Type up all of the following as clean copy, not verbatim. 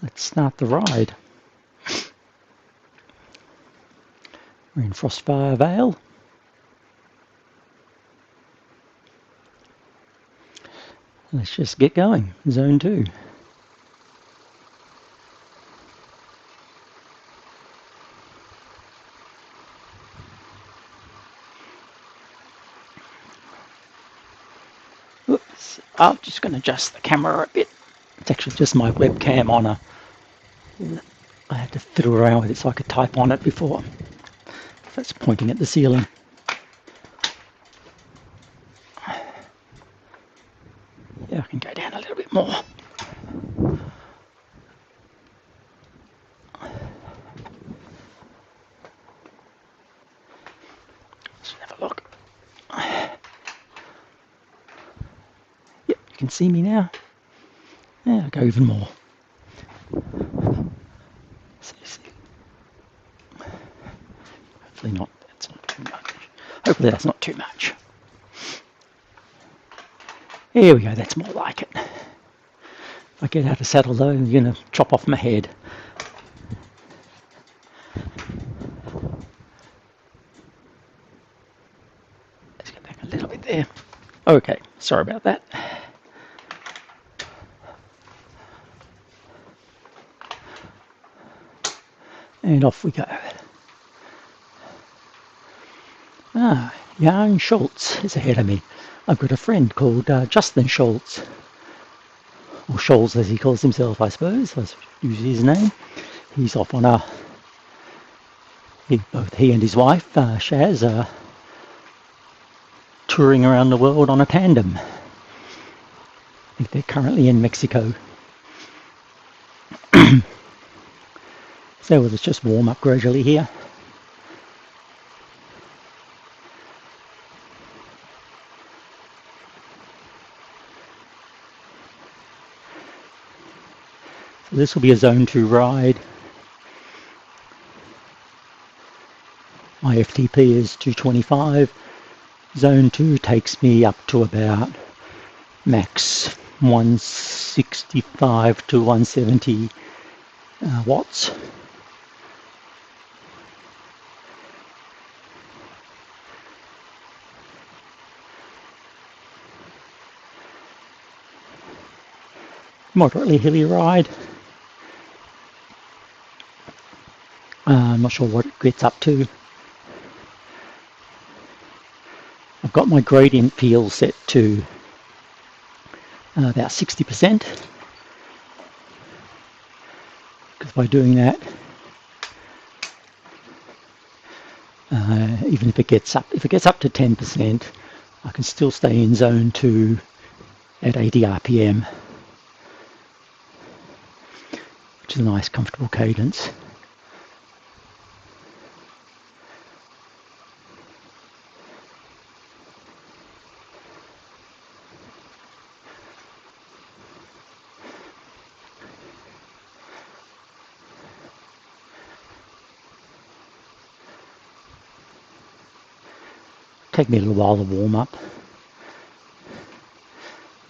Let's start the ride. We're in Frostfire Vale. Let's just get going. Zone 2. Oops, I'm just going to adjust the camera a bit. It's actually just my webcam on a... I had to fiddle around with it so I could type on it before. That's pointing at the ceiling. Yeah, I can go down a little bit more. Let's have a look. Yep, you can see me now. Yeah, I'll go even more. Hopefully not. That's not too much. Hopefully that's not too much. Here we go. That's more like it. If I get out of saddle though, you're going to chop off my head. Let's get back a little bit there. Okay, sorry about that. And off we go. Jan Schultz is ahead of me. I've got a friend called Justin Schultz, or Scholz as he calls himself, I suppose. That's usually his name. He's off on a... both he and his wife, Shaz, are touring around the world on a tandem. I think they're currently in Mexico. So let's just warm up gradually here. So this will be a Zone 2 ride. My FTP is 225. Zone 2 takes me up to about max 165 to 170 watts. Moderately hilly ride. I'm not sure what it gets up to. I've got my gradient peel set to about 60%. Because by doing that, even if it gets up to 10%, I can still stay in Zone 2 at 80 RPM, which is a nice, comfortable cadence. Take me a little while to warm up.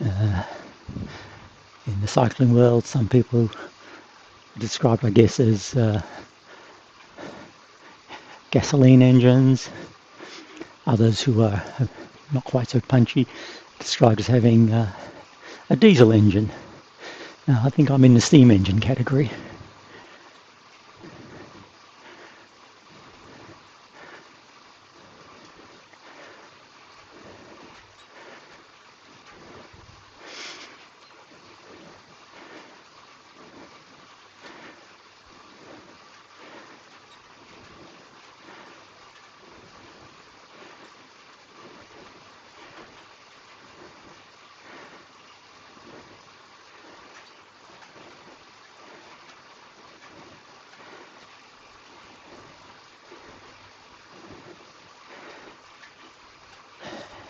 In the cycling world, some people described, I guess, as gasoline engines. Others who are not quite so punchy described as having a diesel engine. Now, I think I'm in the steam engine category.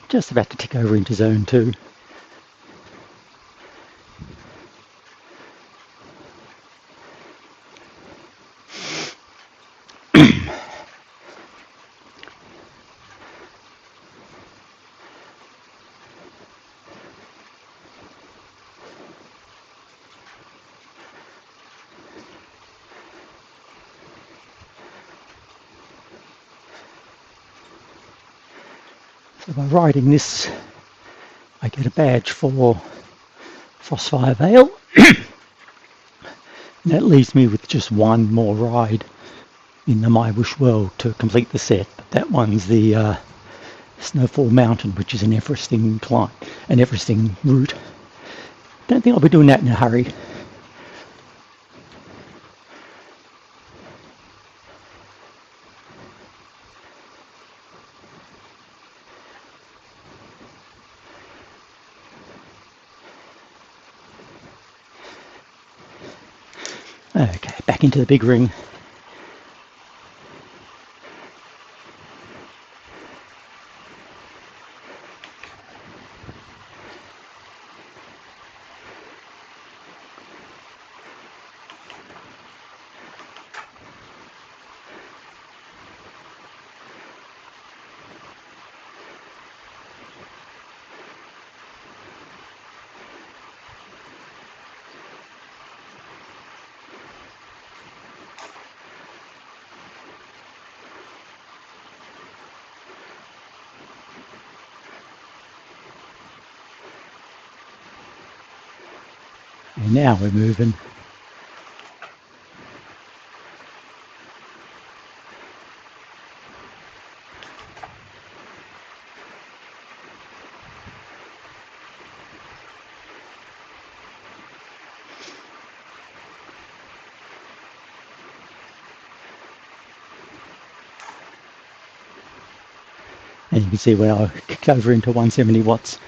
Just about to tick over into Zone 2. So by riding this, I get a badge for Frostfire Vale. And that leaves me with just one more ride in the MyWhoosh world to complete the set. But that one's the Snowfall Mountain, which is an Everesting climb, an Everesting route. Don't think I'll be doing that in a hurry. Okay, back into the big ring. And now we're moving. And you can see when I kicked over into 170 watts,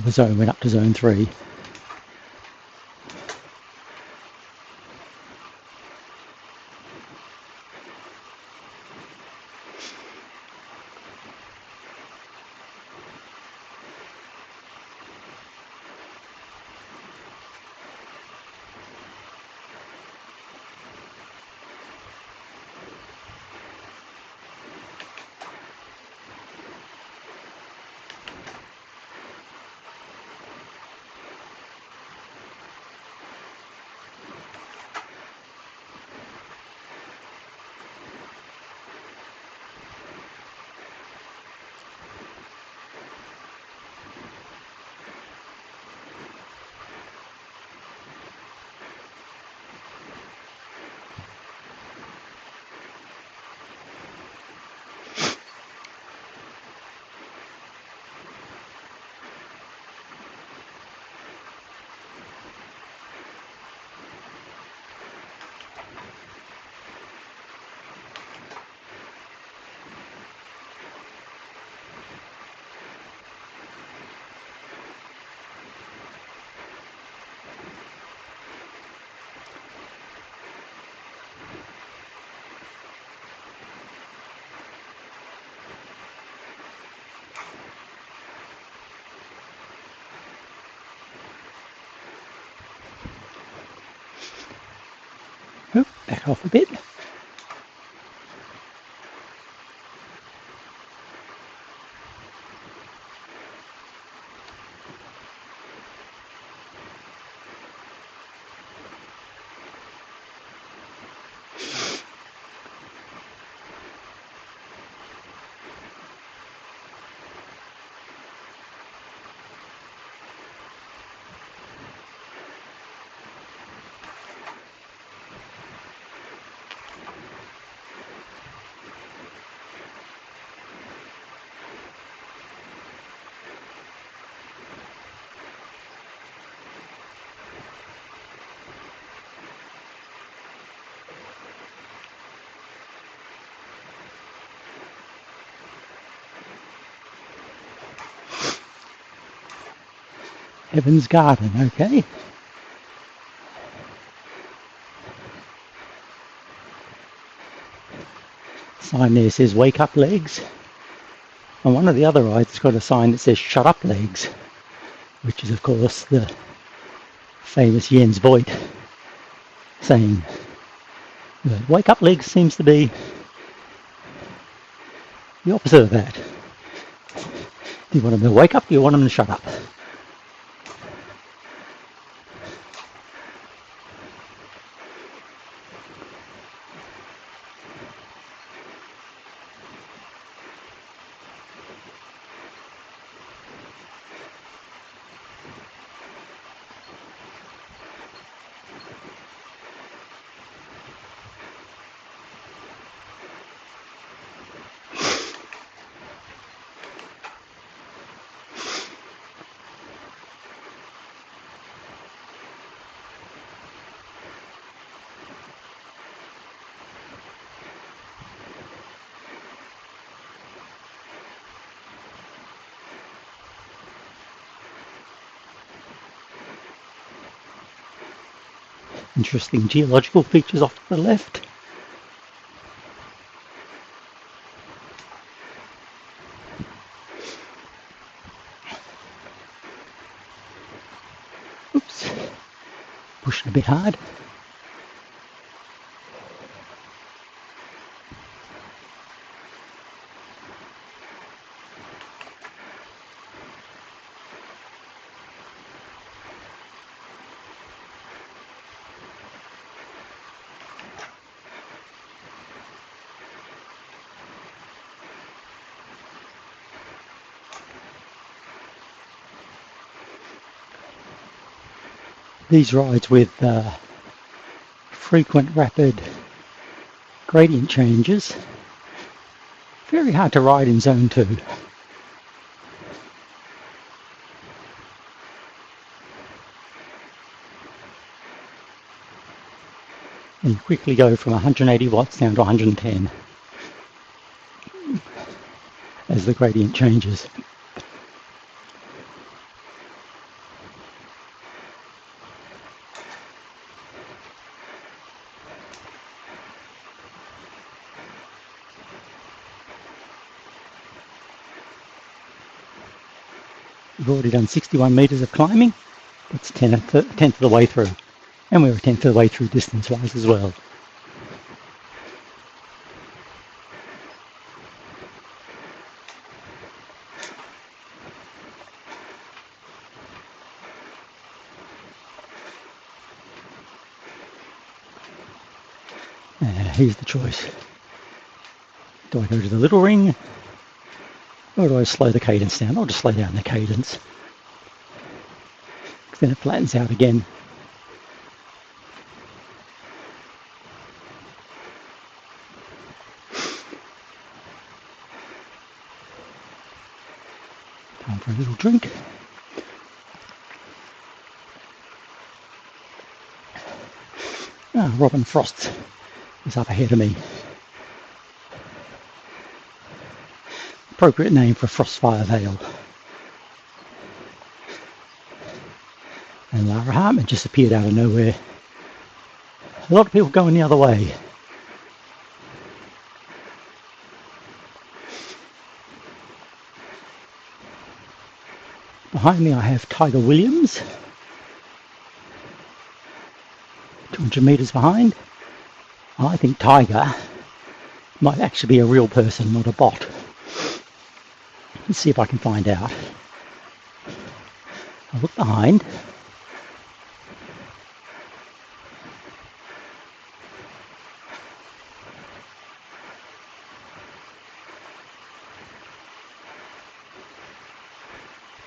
the zone went up to zone 3. Oh, back off a bit. Heaven's Garden, okay. Sign there says wake up legs. And one of the other rides has got a sign that says shut up legs, which is of course the famous Jens Voigt saying. But wake up legs seems to be the opposite of that. Do you want them to wake up? Do you want them to shut up? Interesting geological features off to the left. Oops, pushing a bit hard. These rides with frequent rapid gradient changes, very hard to ride in zone 2. And you quickly go from 180 watts down to 110 as the gradient changes. We've already done 61 metres of climbing. That's 10th of the way through. And we're a 10th of the way through distance-wise as well. Here's the choice. Do I go to the little ring, or do I slow the cadence down? I'll just slow down the cadence. Then it flattens out again. Time for a little drink. Robin Frost is up ahead of me. Appropriate name for Frostfire Vale. And Lara Hartman just appeared out of nowhere. A lot of people going the other way. Behind me I have Tiger Williams, 200 metres behind. I think Tiger might actually be a real person, not a bot. Let's see if I can find out. I'll look behind.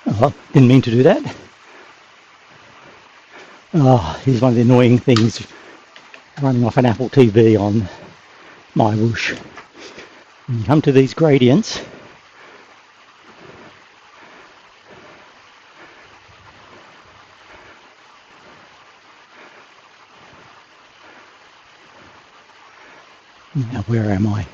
Oh, didn't mean to do that. Oh, here's one of the annoying things running off an Apple TV on MyWhoosh. When you come to these gradients, now where am I?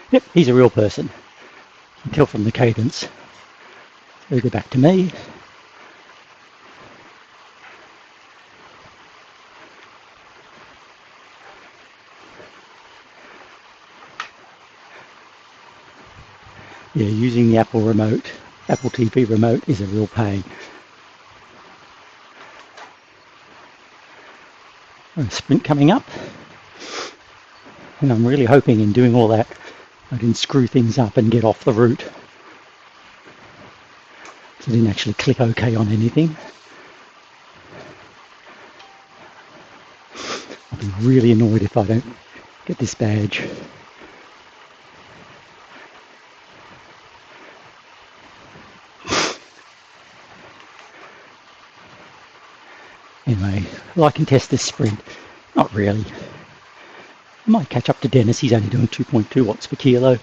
Yep, he's a real person. You can tell from the cadence. So we go back to me. Yeah, using the Apple TV remote is a real pain. A sprint coming up. And I'm really hoping in doing all that I didn't screw things up and get off the route. So I didn't actually click OK on anything. I'll be really annoyed if I don't get this badge. Anyway, well, I can test this sprint. Not really. I might catch up to Dennis, he's only doing 2.2 watts per kilo.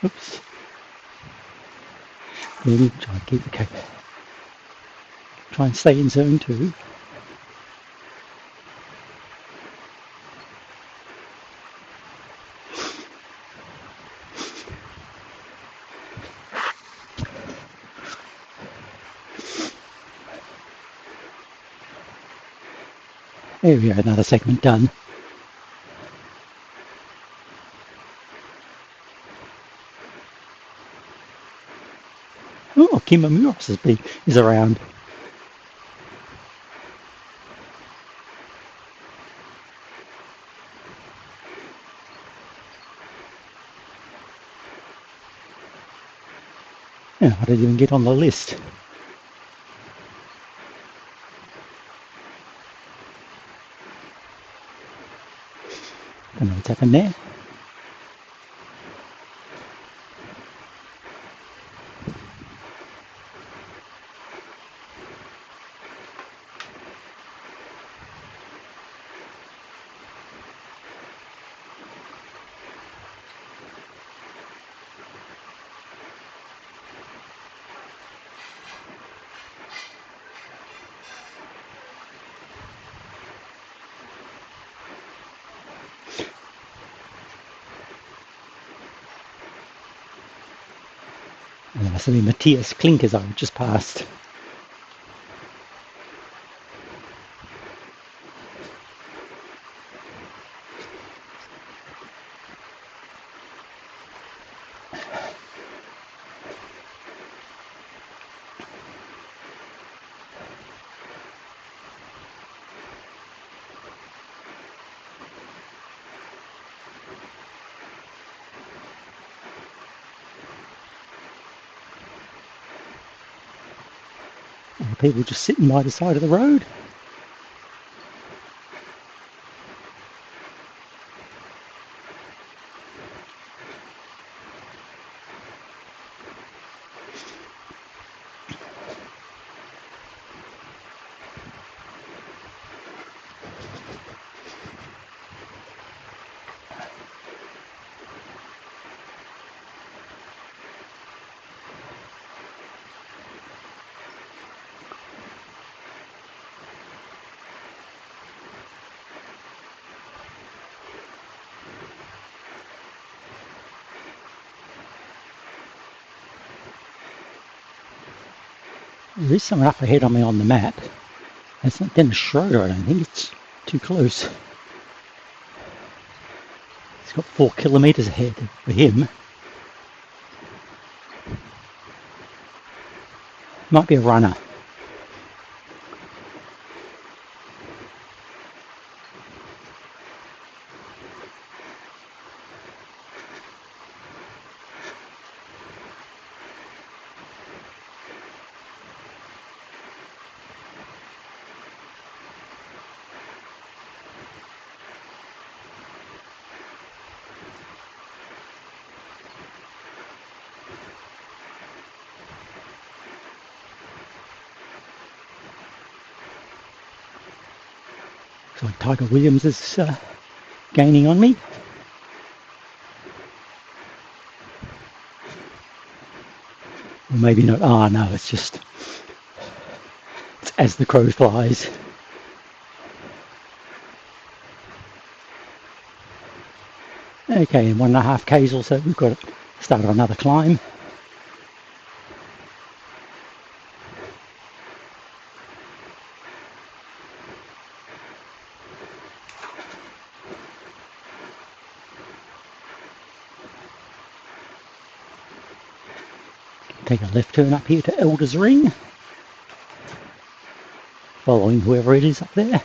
Oops. Really try to keep the try and stay in zone 2. There we go, another segment done. Oh, Kimamuros is around. Yeah, I didn't even get on the list. Don't know what's happened there. And there must have been Matthias Klinkers I just passed. People just sitting by the side of the road. There is someone up ahead of me on the map. That's not Dennis Schroeder, I don't think. It's too close. He's got 4 kilometres ahead for him. Might be a runner. So Tiger Williams is gaining on me. Or maybe not. Ah, no, it's just it's as the crow flies. Okay, in 1.5 Ks or so, we've got to start another climb. Take a left turn up here to Elder's Ring, following whoever it is up there.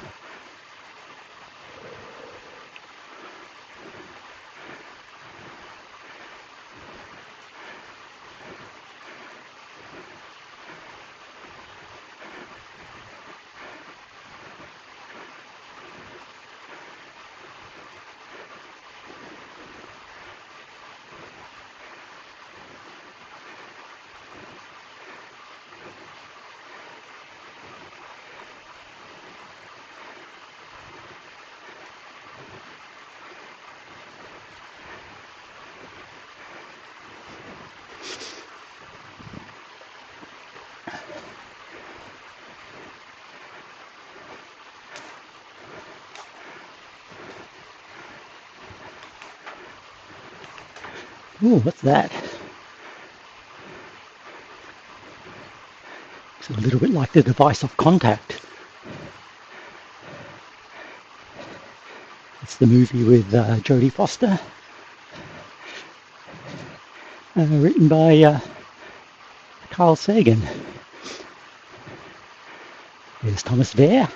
Ooh, what's that? It's a little bit like the device of contact. It's the movie with Jodie Foster, written by Carl Sagan. There's Thomas Vare.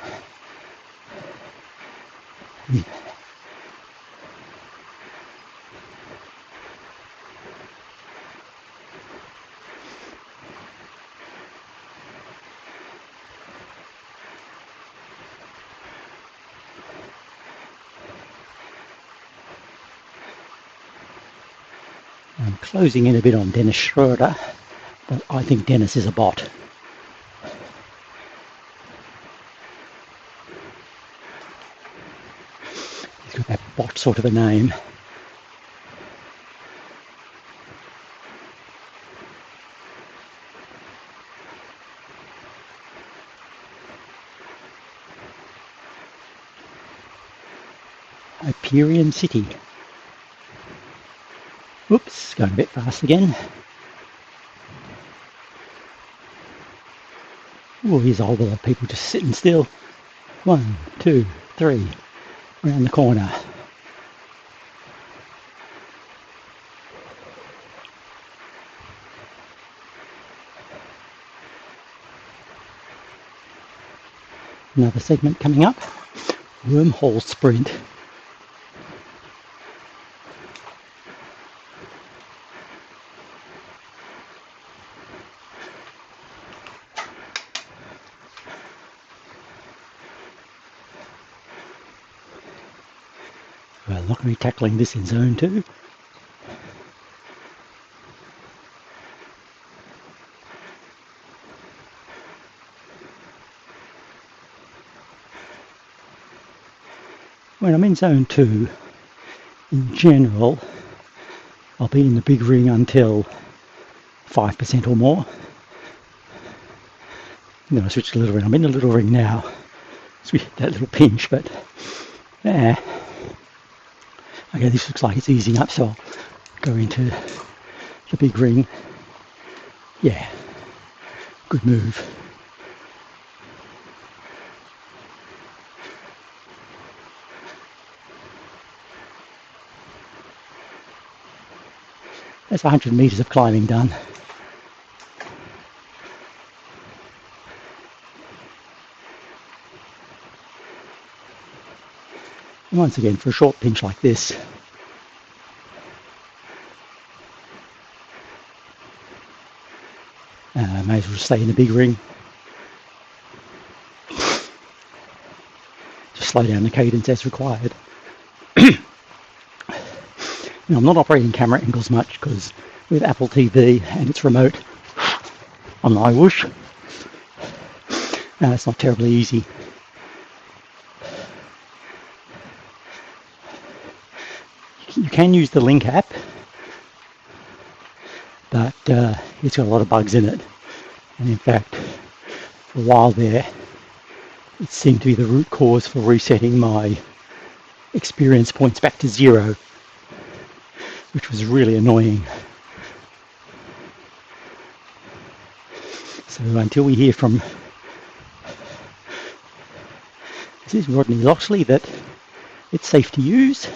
I'm closing in a bit on Dennis Schroeder, but I think Dennis is a bot. He's got that bot sort of a name. Hyperion City. Whoops, going a bit fast again. Oh, here's a whole lot of people just sitting still. 1, 2, 3, around the corner. Another segment coming up. Wormhole Sprint. We're not going to be tackling this in Zone 2. When I'm in Zone 2, in general, I'll be in the big ring until 5% or more. Then I switch to the little ring. I'm in the little ring now. So we hit that little pinch, but yeah. Okay, this looks like it's easing up, so I'll go into the big ring. Yeah, good move. That's 100 metres of climbing done. And once again, for a short pinch like this, may as well stay in the big ring. Just slow down the cadence as required. Now, I'm not operating camera angles much because with Apple TV and its remote on MyWhoosh, it's not terribly easy. You can use the Link app, but it's got a lot of bugs in it. And in fact, for a while there, it seemed to be the root cause for resetting my experience points back to 0, which was really annoying. So until we hear from Rodney Loxley that it's safe to use,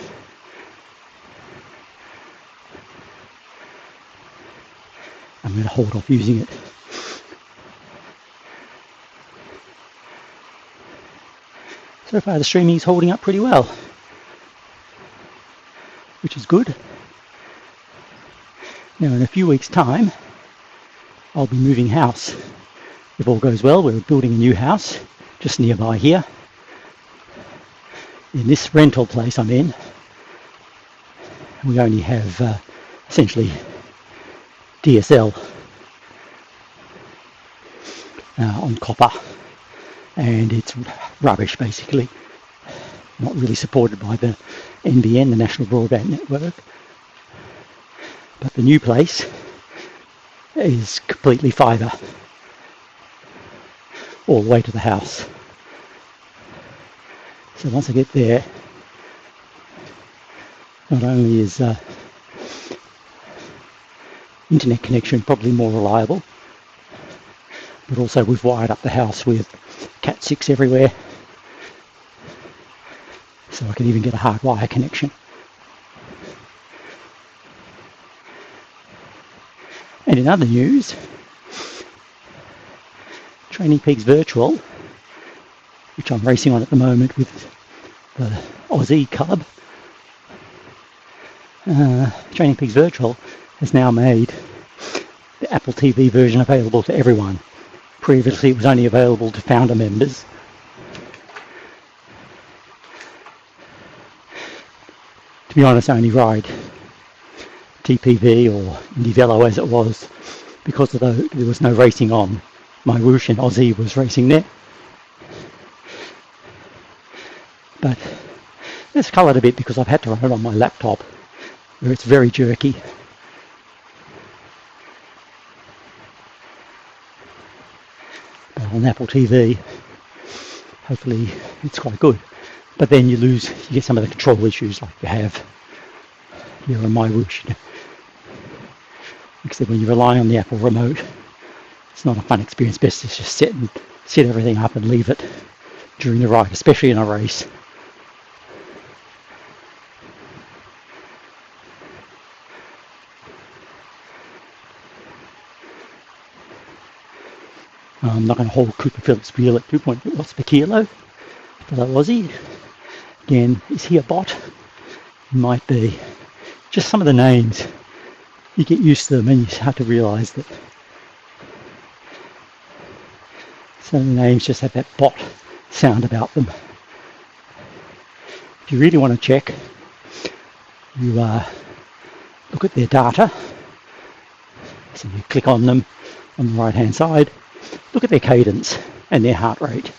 I'm going to hold off using it. So far the streaming is holding up pretty well, which is good. Now in a few weeks' time, I'll be moving house. If all goes well, we're building a new house just nearby here. In this rental place I'm in, we only have essentially DSL on copper, and it's rubbish basically. Not really supported by the NBN, the National Broadband Network. But the new place is completely fibre all the way to the house. So once I get there, not only is internet connection probably more reliable. But also we've wired up the house with Cat 6 everywhere, so I can even get a hardwire connection. And in other news, Training Peaks Virtual, which I'm racing on at the moment with the Aussie Club, Training Peaks Virtual has now made the Apple TV version available to everyone. Previously it was only available to founder members. To be honest, I only ride TPV or Indivelo as it was because there was no racing on MyWhoosh, and Aussie was racing there. But it's coloured a bit because I've had to run it on my laptop where it's very jerky. But on Apple TV, hopefully it's quite good. But then you get some of the control issues like you have here on MyWhoosh. Except when you rely on the Apple remote, it's not a fun experience. Best to just set everything up and leave it during the ride, especially in a race. I'm not going to hold Cooper Phillips wheel at 2.8 watts per kilo for the Aussie. Again, is he a bot? He might be. Just some of the names, you get used to them and you start to realise that some of the names just have that bot sound about them. If you really want to check, you look at their data. So you click on them on the right hand side, look at their cadence and their heart rate.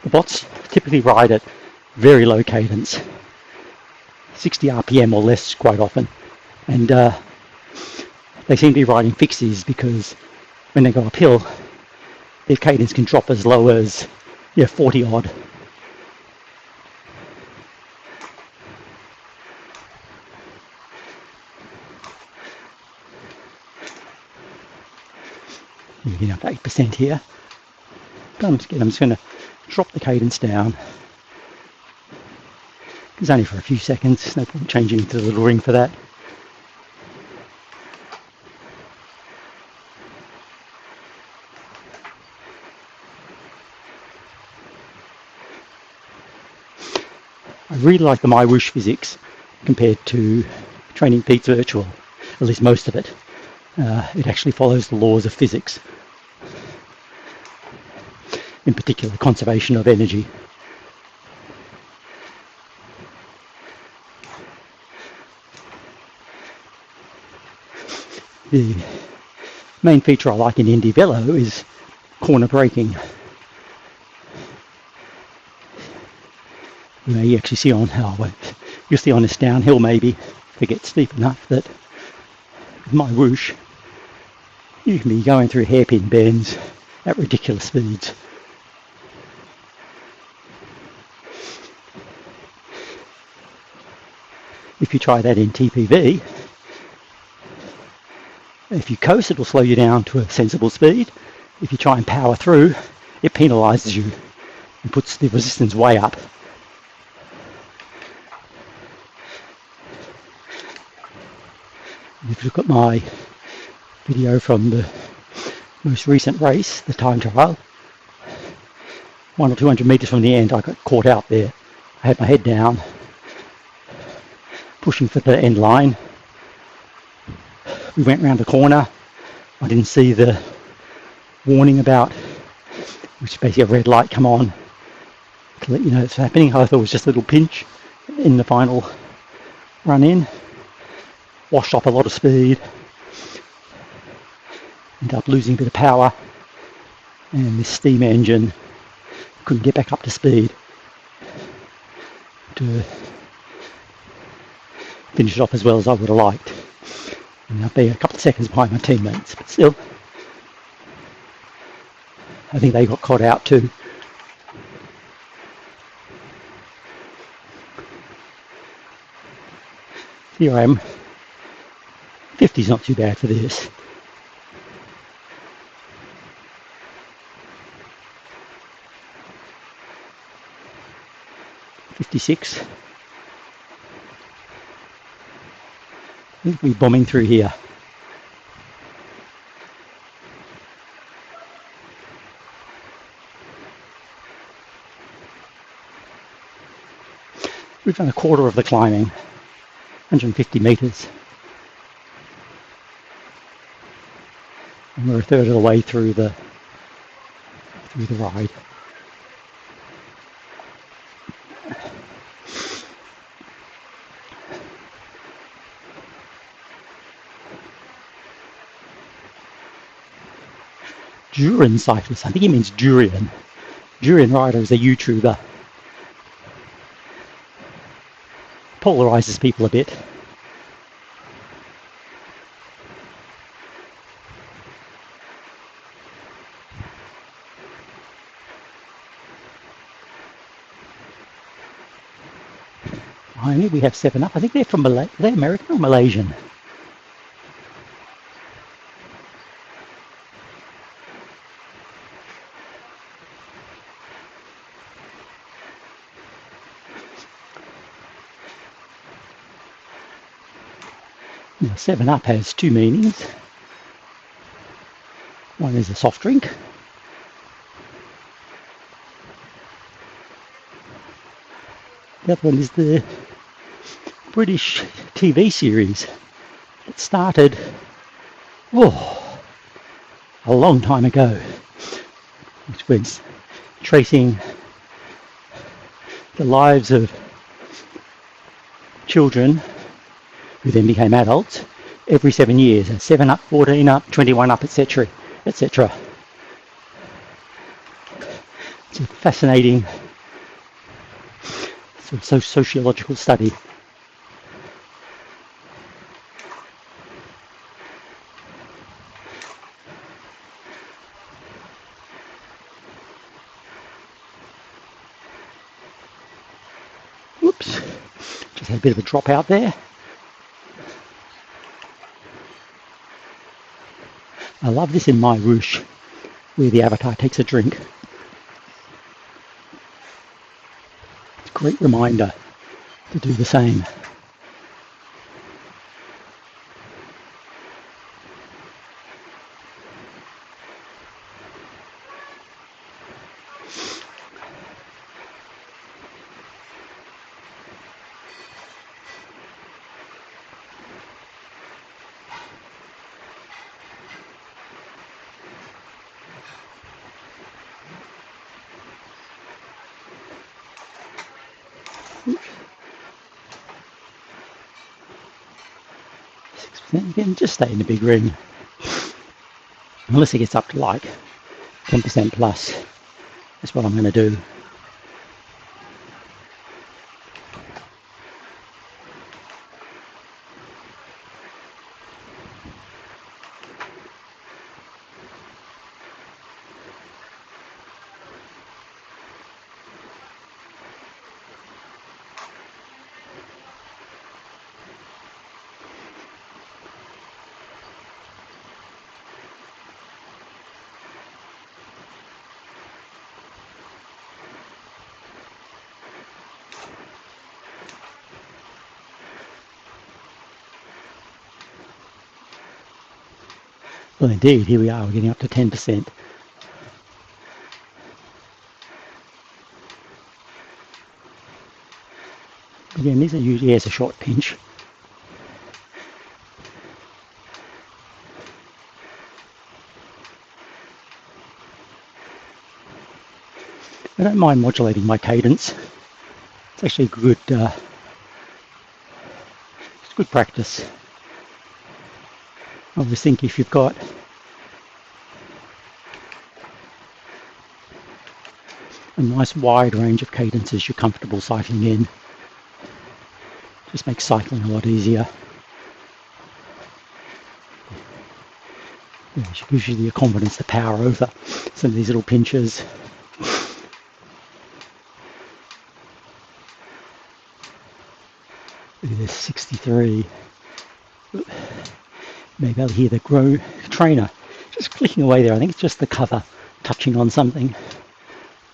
The bots typically ride at very low cadence, 60 RPM or less quite often, and they seem to be riding fixies because when they go uphill, their cadence can drop as low as 40 odd. You're getting up to 8% here. But I'm just going to drop the cadence down. It's only for a few seconds, no point changing to the little ring for that. I really like the MyWhoosh physics compared to Training Peaks Virtual, at least most of it. It actually follows the laws of physics, in particular conservation of energy. The main feature I like in Indivelo is corner braking. You actually see on you'll see on this downhill maybe if it gets steep enough that with MyWhoosh you can be going through hairpin bends at ridiculous speeds. If you try that in TPV, if you coast, it will slow you down to a sensible speed. If you try and power through, it penalises you and puts the resistance way up. If you look at my video from the most recent race, the time trial, 100 or 200 metres from the end, I got caught out there. I had my head down, pushing for the end line. We went round the corner. I didn't see the warning about, which is basically a red light come on to let you know it's happening. I thought it was just a little pinch in the final run in. Washed up a lot of speed. Ended up losing a bit of power. And this steam engine couldn't get back up to speed to finish it off as well as I would have liked. And I'll be a couple of seconds behind my teammates, but still, I think they got caught out too. Here I am. 50's not too bad for this. .56. I think we're bombing through here. We've done a quarter of the climbing, 150 metres. And we're a third of the way through the ride. Durian cyclist, I think he means durian. Durian rider is a YouTuber. Polarizes people a bit. Behind me we have 7up. I think they're from are they American or Malaysian? Now 7up has two meanings. One is a soft drink. The other one is the British TV series. It started a long time ago, which was tracing the lives of children who then became adults every 7 years. 7up, 14up, 21up, etc. etc. It's a fascinating sort of sociological study. Whoops, just had a bit of a drop out there. I love this in MyWhoosh, where the avatar takes a drink. It's a great reminder to do the same. Again, just stay in the big ring unless it gets up to like 10% plus. That's what I'm going to do. Well, indeed, here we are, we're getting up to 10%. Again, these are usually as a short pinch. I don't mind modulating my cadence. It's actually good, it's good practice. I always think if you've got a nice wide range of cadences you're comfortable cycling in, just makes cycling a lot easier. It gives you the confidence, the power over some of these little pinches. There's 63. Maybe I'll hear the grow trainer just clicking away there. I think it's just the cover touching on something.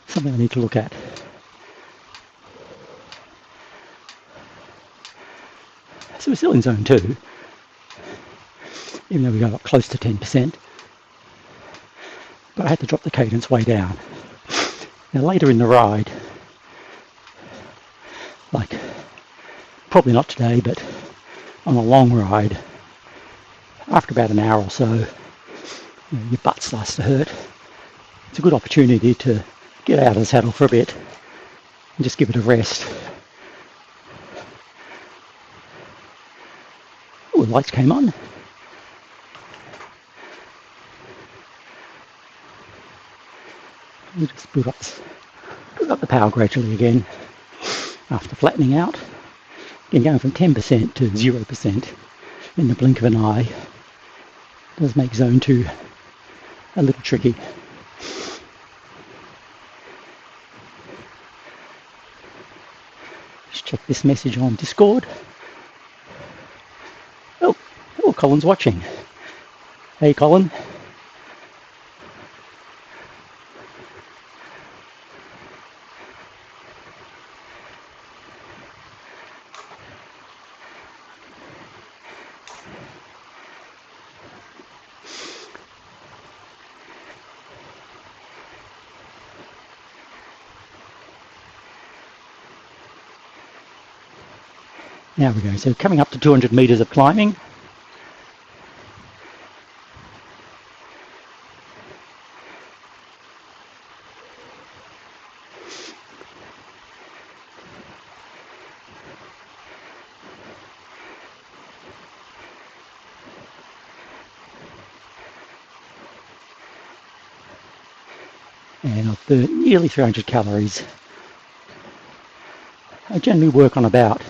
Something I need to look at. So we're still in zone 2, even though we got up close to 10%. But I had to drop the cadence way down. Now later in the ride, like probably not today, but on a long ride, after about an hour or so, your butt starts to hurt. It's a good opportunity to get out of the saddle for a bit and just give it a rest. Oh, the lights came on. We just build up the power gradually again after flattening out. Again, going from 10% to 0% in the blink of an eye does make zone 2 a little tricky. Just check this message on Discord. Oh, Colin's watching. Hey, Colin. Now we go. So coming up to 200 meters of climbing. And I've burnt nearly 300 calories. I generally work on about,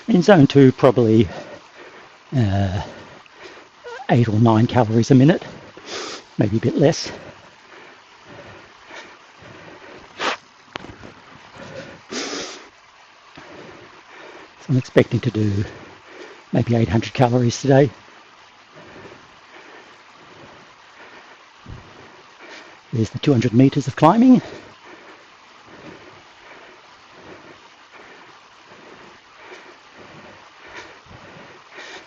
in zone 2, probably 8 or 9 calories a minute, maybe a bit less. So I'm expecting to do maybe 800 calories today. There's the 200 meters of climbing.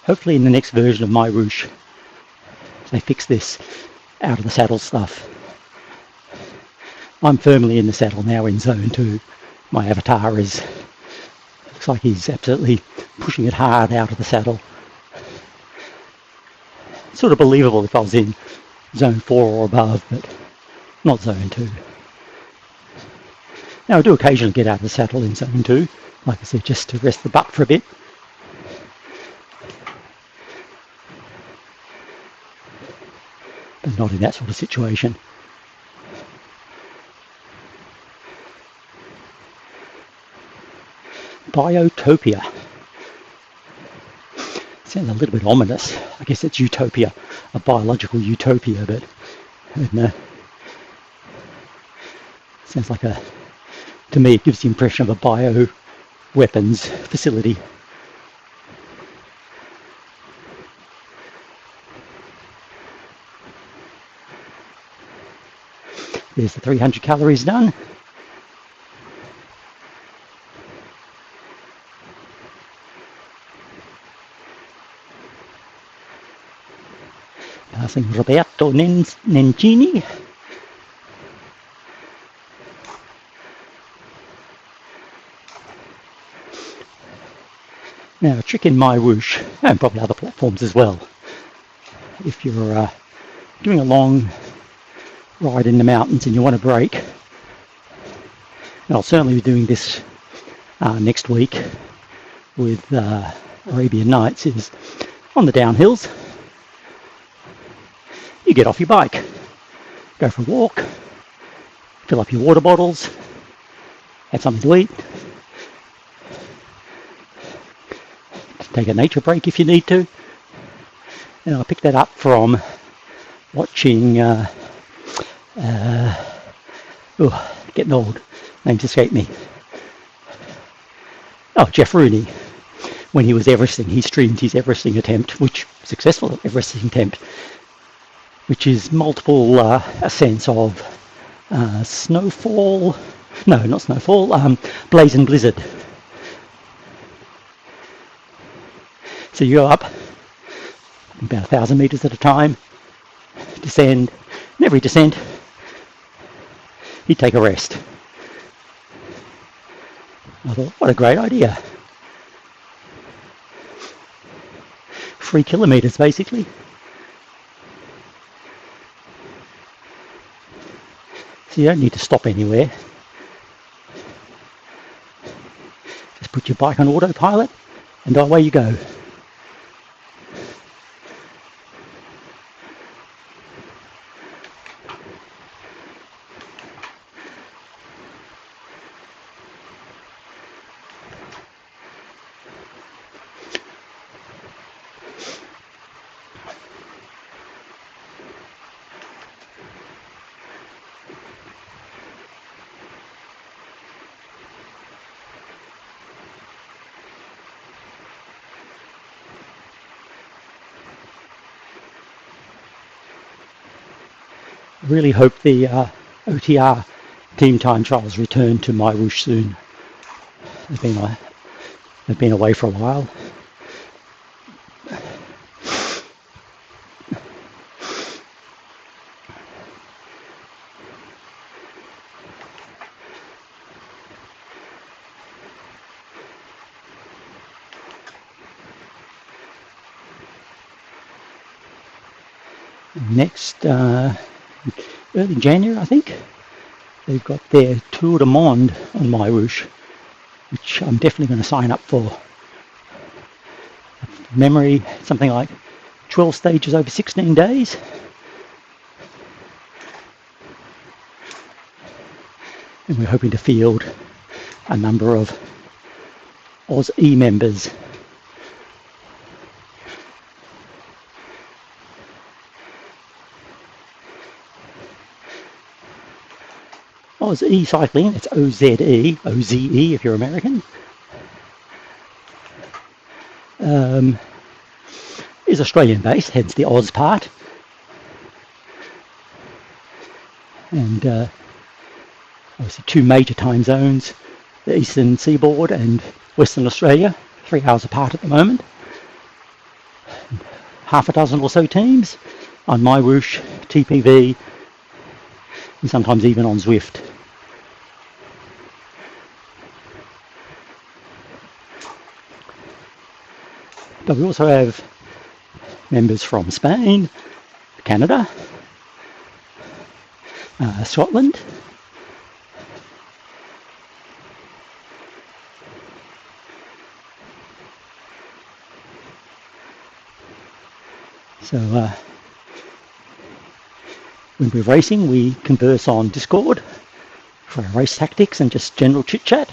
Hopefully in the next version of MyWhoosh, they fix this out of the saddle stuff. I'm firmly in the saddle now in zone 2. My avatar looks like he's absolutely pushing it hard out of the saddle. It's sort of believable if I was in zone 4 or above, but not zone 2. Now I do occasionally get out of the saddle in zone 2, like I said, just to rest the butt for a bit. But not in that sort of situation. Biotopia. Sounds a little bit ominous. I guess it's utopia, a biological utopia, but I don't know. Sounds like to me it gives the impression of a bio weapons facility. There's the 300 calories done. Passing Roberto Nencini. Now, a trick in MyWhoosh, and probably other platforms as well, if you're doing a long ride in the mountains and you want to break, and I'll certainly be doing this next week with Arabian Nights, is on the downhills, you get off your bike, go for a walk, fill up your water bottles, have something to eat, take a nature break if you need to. And I picked that up from watching, getting old, names escape me. Oh, Jeff Rooney, when he was Everesting, he streamed his Everesting attempt, which successful Everesting attempt, which is multiple ascents of snowfall, no, not snowfall, blaze and blizzard. So you go up about 1,000 meters at a time, descend, and every descent he'd take a rest. I thought, what a great idea. 3 kilometers basically. So you don't need to stop anywhere. Just put your bike on autopilot and away you go. Really hope the OTR team time trials return to MyWhoosh soon. They've been away for a while. Next, early January, I think, they've got their Tour du Monde on MyWhoosh, which I'm definitely going to sign up for. Memory, something like 12 stages over 16 days. And we're hoping to field a number of Oz-E members. Oz-E Cycling, it's O-Z-E, O-Z-E if you're American, is Australian based, hence the Oz part. And obviously 2 major time zones, the Eastern Seaboard and Western Australia, 3 hours apart at the moment. Half a dozen or so teams on MyWhoosh, TPV, and sometimes even on Zwift. But we also have members from Spain, Canada, Scotland, so when we're racing we converse on Discord for our race tactics and just general chit chat.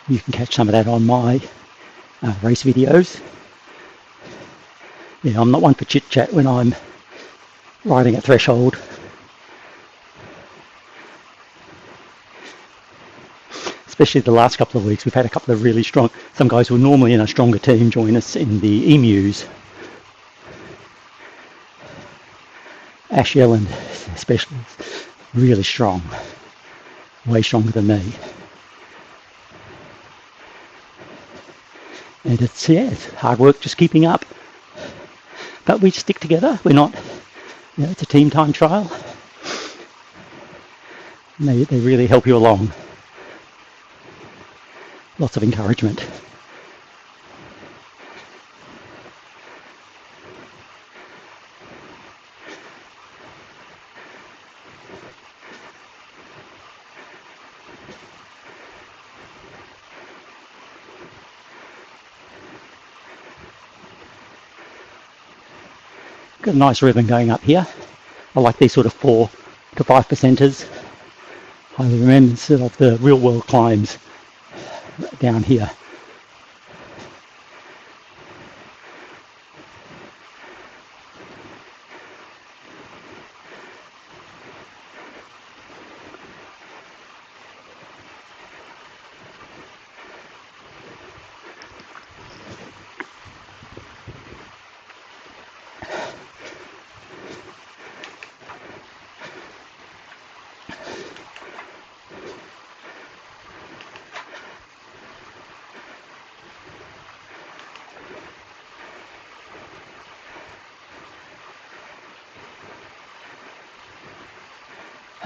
You can catch some of that on my race videos. Yeah, I'm not one for chit chat when I'm riding at threshold. Especially the last couple of weeks, we've had a couple of really strong, some guys who are normally in a stronger team join us in the emus. Ash Yelland especially, really strong, way stronger than me. And it's hard work just keeping up. But we stick together. We're not, it's a team time trial. And they really help you along. Lots of encouragement. Got a nice rhythm going up here. I like these sort of 4 to 5 percenters. Highly reminiscent of the real world climbs down here.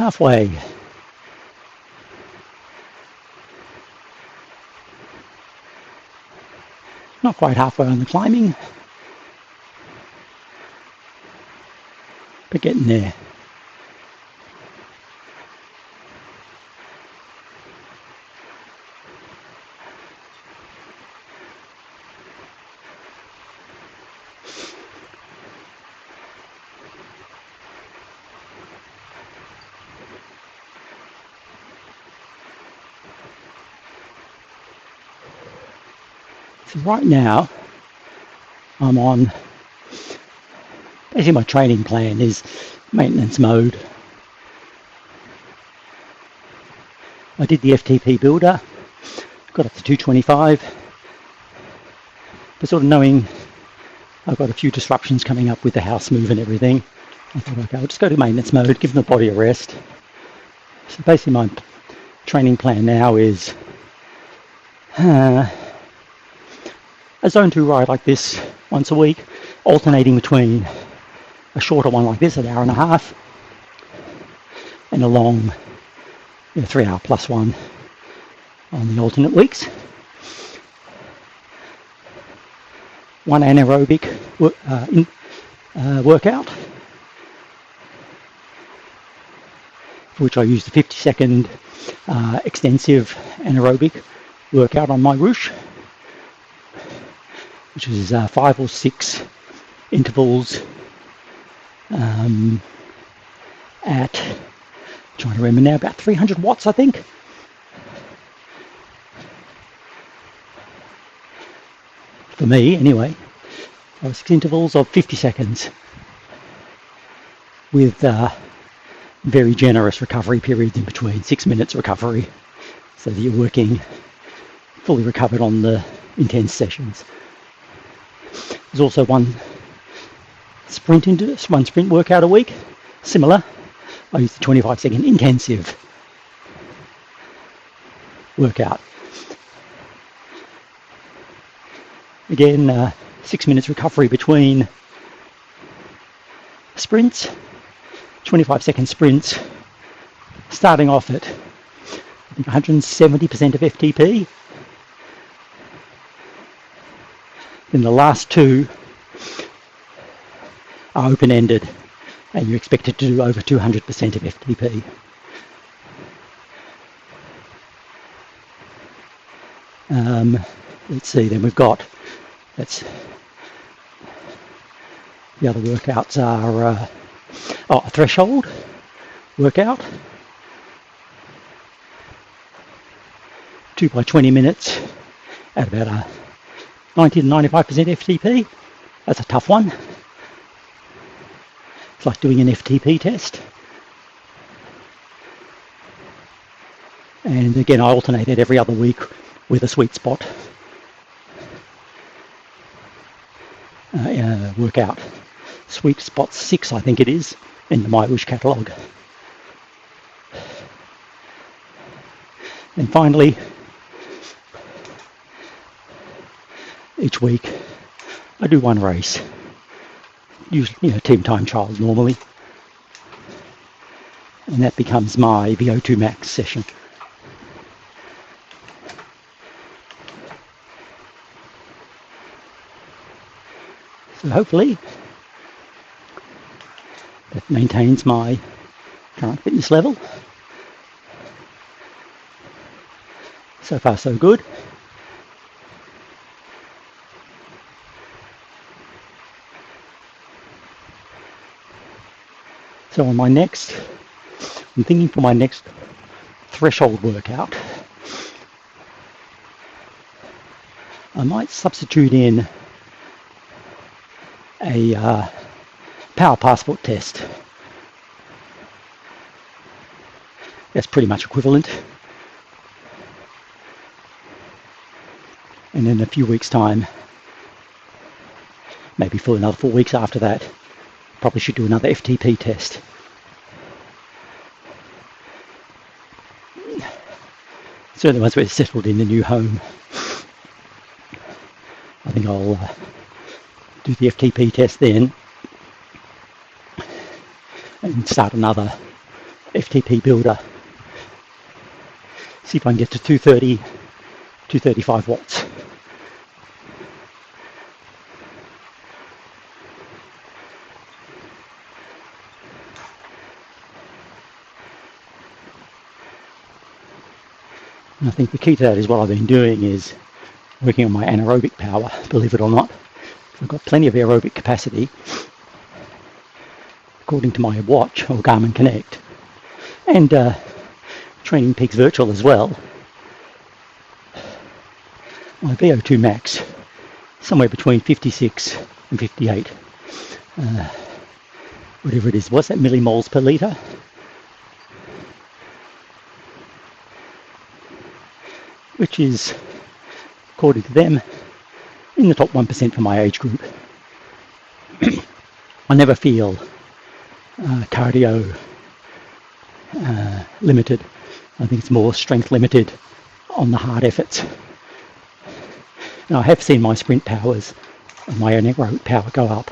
halfway. Not quite halfway on the climbing, but getting there. So right now, I'm on, basically my training plan is maintenance mode. I did the FTP builder, got up to 225, but sort of knowing I've got a few disruptions coming up with the house move and everything, I thought, okay, I'll just go to maintenance mode, give the body a rest. So basically my training plan now is a zone 2 ride like this once a week, alternating between a shorter one like this, an hour and a half, and a long 3 hour plus one on the alternate weeks. One anaerobic workout, for which I use the 50-second extensive anaerobic workout on MyWhoosh, which is 5 or 6 intervals at, trying to remember now, about 300 watts, I think. For me, anyway. 5 or 6 intervals of 50 seconds with very generous recovery periods in between, 6 minutes recovery, so that you're working fully recovered on the intense sessions. There's also one sprint workout a week, similar. I use the 25-second intensive workout. Again, 6 minutes recovery between sprints, 25-second sprints, starting off at I think 170% of FTP. Then the last 2 are open-ended, and you're expected to do over 200% of FTP. Let's see, then we've got, the other workouts are a threshold workout, 2 by 20 minutes at about a 90 to 95% FTP. That's a tough one. It's like doing an FTP test. And again, I alternate it every other week with a sweet spot workout. Sweet spot 6, I think it is, in the MyWhoosh catalogue. And finally, each week I do one race, usually team time trials normally, and that becomes my VO2 max session. So hopefully that maintains my current fitness level. So far so good. So on my next, I'm thinking for my next threshold workout, I might substitute in a power passport test. That's pretty much equivalent. And in a few weeks' time, maybe for another 4 weeks after that, probably should do another FTP test. Certainly once we're settled in the new home, I think I'll do the FTP test then and start another FTP builder. See if I can get to 230, 235 watts. And I think the key to that is what I've been doing is working on my anaerobic power, believe it or not. I've got plenty of aerobic capacity, according to my watch or Garmin Connect, and Training Peaks Virtual as well. My VO2 max, somewhere between 56 and 58, whatever it is. What's that, millimoles per litre? Which is, according to them, in the top 1% for my age group. I never feel cardio limited. I think it's more strength limited on the hard efforts. Now, I have seen my sprint powers and my anaerobic power go up.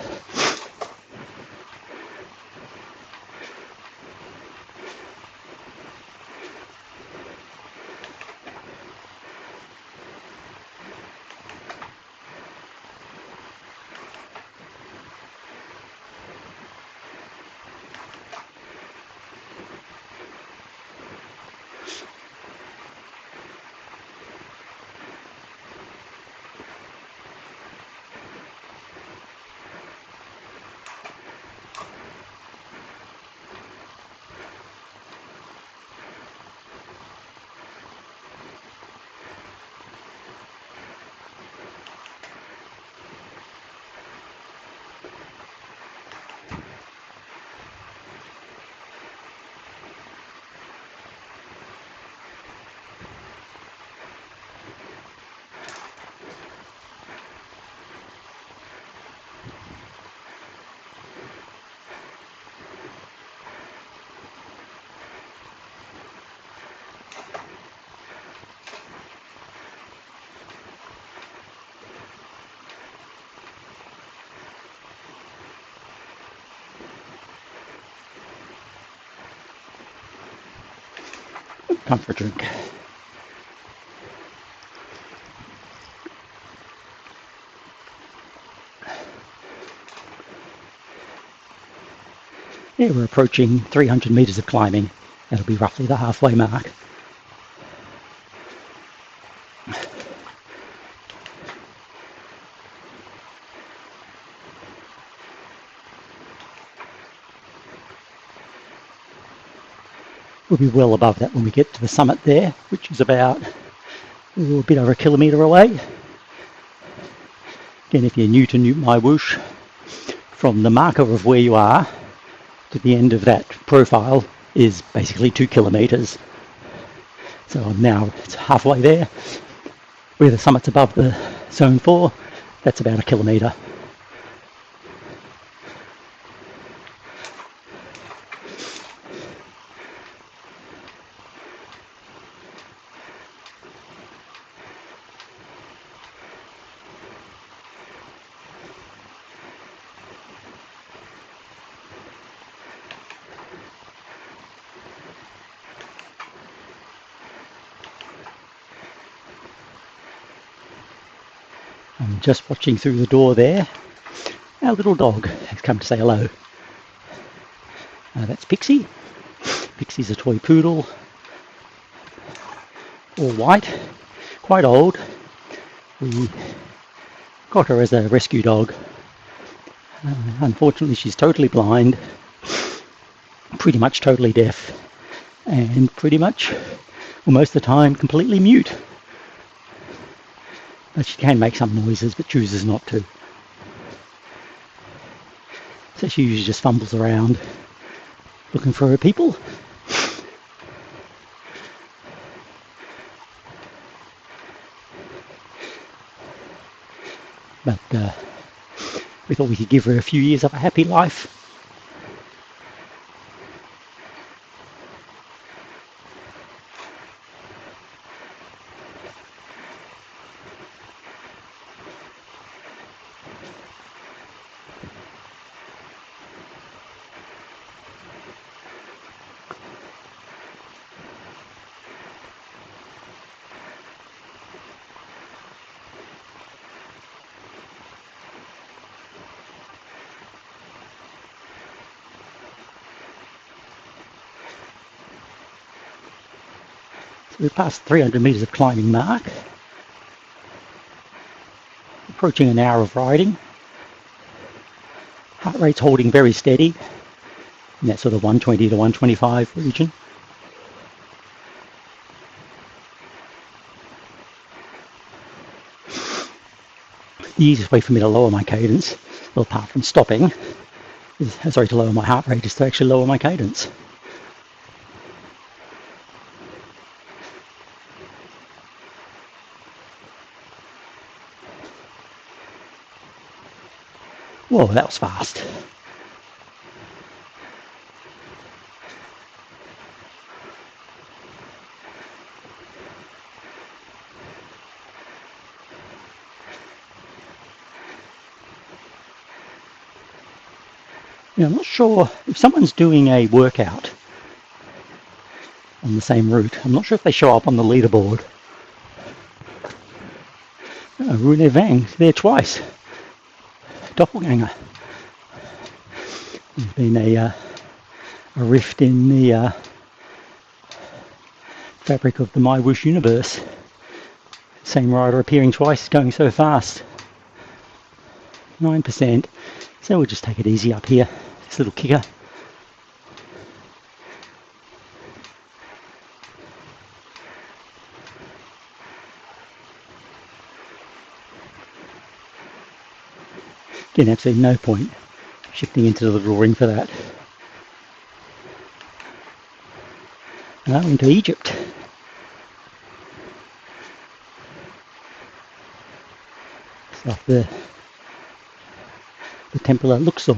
Time for a drink. Yeah, we're approaching 300 metres of climbing. That'll be roughly the halfway mark. We'll be well above that when we get to the summit there, which is about a bit over a kilometre away. Again, if you're new to MyWhoosh, from the marker of where you are to the end of that profile is basically 2 kilometres. So now it's halfway there. Where the summit's above the zone 4, that's about a kilometre. I'm just watching through the door there. Our little dog has come to say hello. That's Pixie. Pixie's a toy poodle, all white, quite old. We got her as a rescue dog. Unfortunately, she's totally blind, pretty much totally deaf, and pretty much, well, most of the time, completely mute. But she can make some noises, but chooses not to. So she usually just fumbles around, looking for her people. But we thought we could give her a few years of a happy life. We're past 300 metres of climbing mark. Approaching an hour of riding. Heart rate's holding very steady in that sort of 120 to 125 region. The easiest way for me to lower my cadence, well, apart from stopping, to lower my heart rate, is to actually lower my cadence. Whoa, that was fast. I'm not sure if someone's doing a workout on the same route. I'm not sure if they show up on the leaderboard. Oh, Rune Vang there twice. Doppelganger. There's been a rift in the fabric of the MyWhoosh universe. Same rider appearing twice, going so fast. 9%. So we'll just take it easy up here. This little kicker. Again, absolutely no point shifting into the little ring for that. Now into Egypt. It's like the temple at Luxor.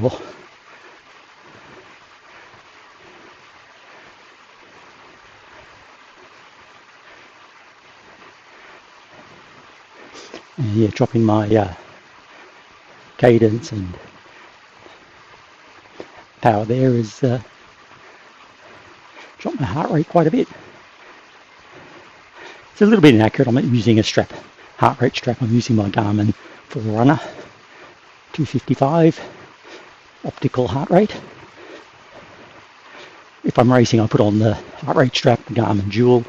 And yeah, dropping my cadence and power there is dropped my heart rate quite a bit. It's a little bit inaccurate. I'm not using a strap, heart rate strap. I'm using my Garmin Forerunner 255 optical heart rate. If I'm racing, I put on the heart rate strap, the Garmin Dual.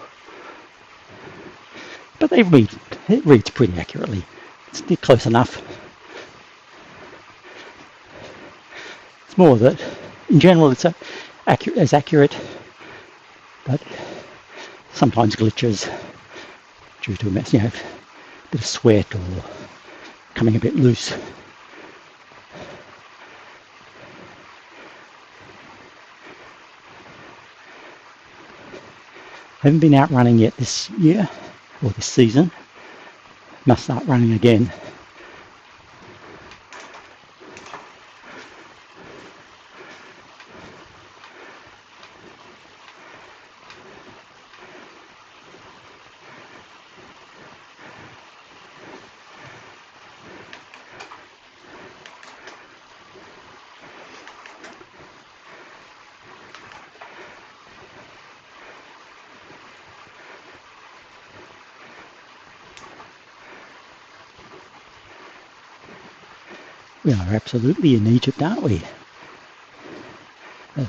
But it reads pretty accurately. It's close enough. It's more that, in general, it's as accurate, but sometimes glitches due to a bit of sweat or coming a bit loose. I haven't been out running yet this year, or this season. Must start running again. We are absolutely in Egypt, aren't we?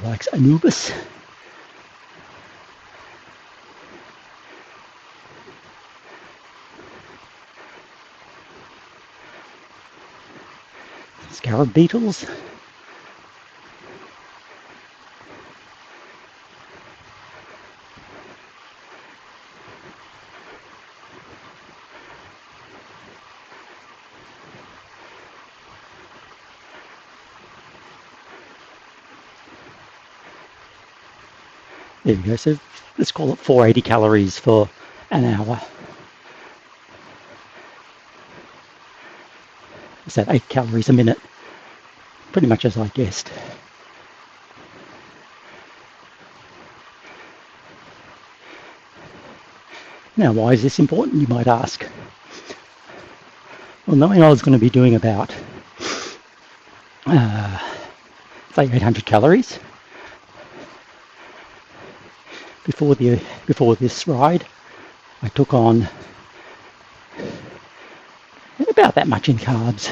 Like Anubis. Scarab beetles. There we go, so let's call it 480 calories for an hour. Is that 8 calories a minute? Pretty much as I guessed. Now, why is this important, you might ask? Well, knowing I was going to be doing about, say 800 calories before this ride, I took on about that much in carbs.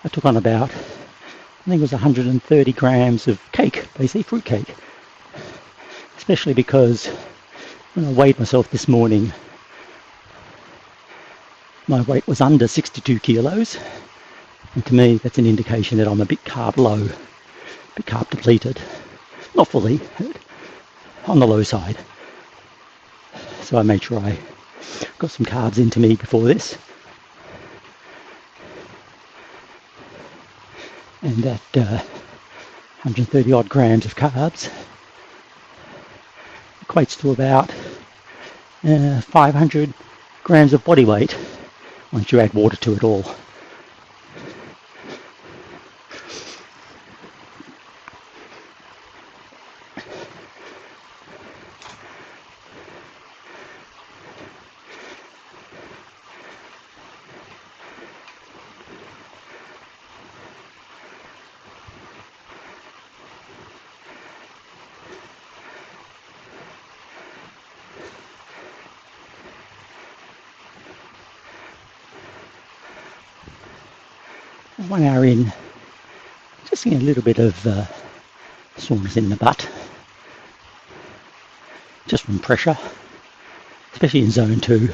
I took on about, I think it was 130 grams of cake, basically fruit cake, especially because When I weighed myself this morning, my weight was under 62 kilos, and to me that's an indication that I'm a bit carb low, a bit carb depleted. Not fully, on the low side. So I made sure I got some carbs into me before this. And that 130 odd grams of carbs equates to about 500 grams of body weight once you add water to it all. One hour in, just getting a little bit of soreness in the butt, just from pressure, especially in zone 2.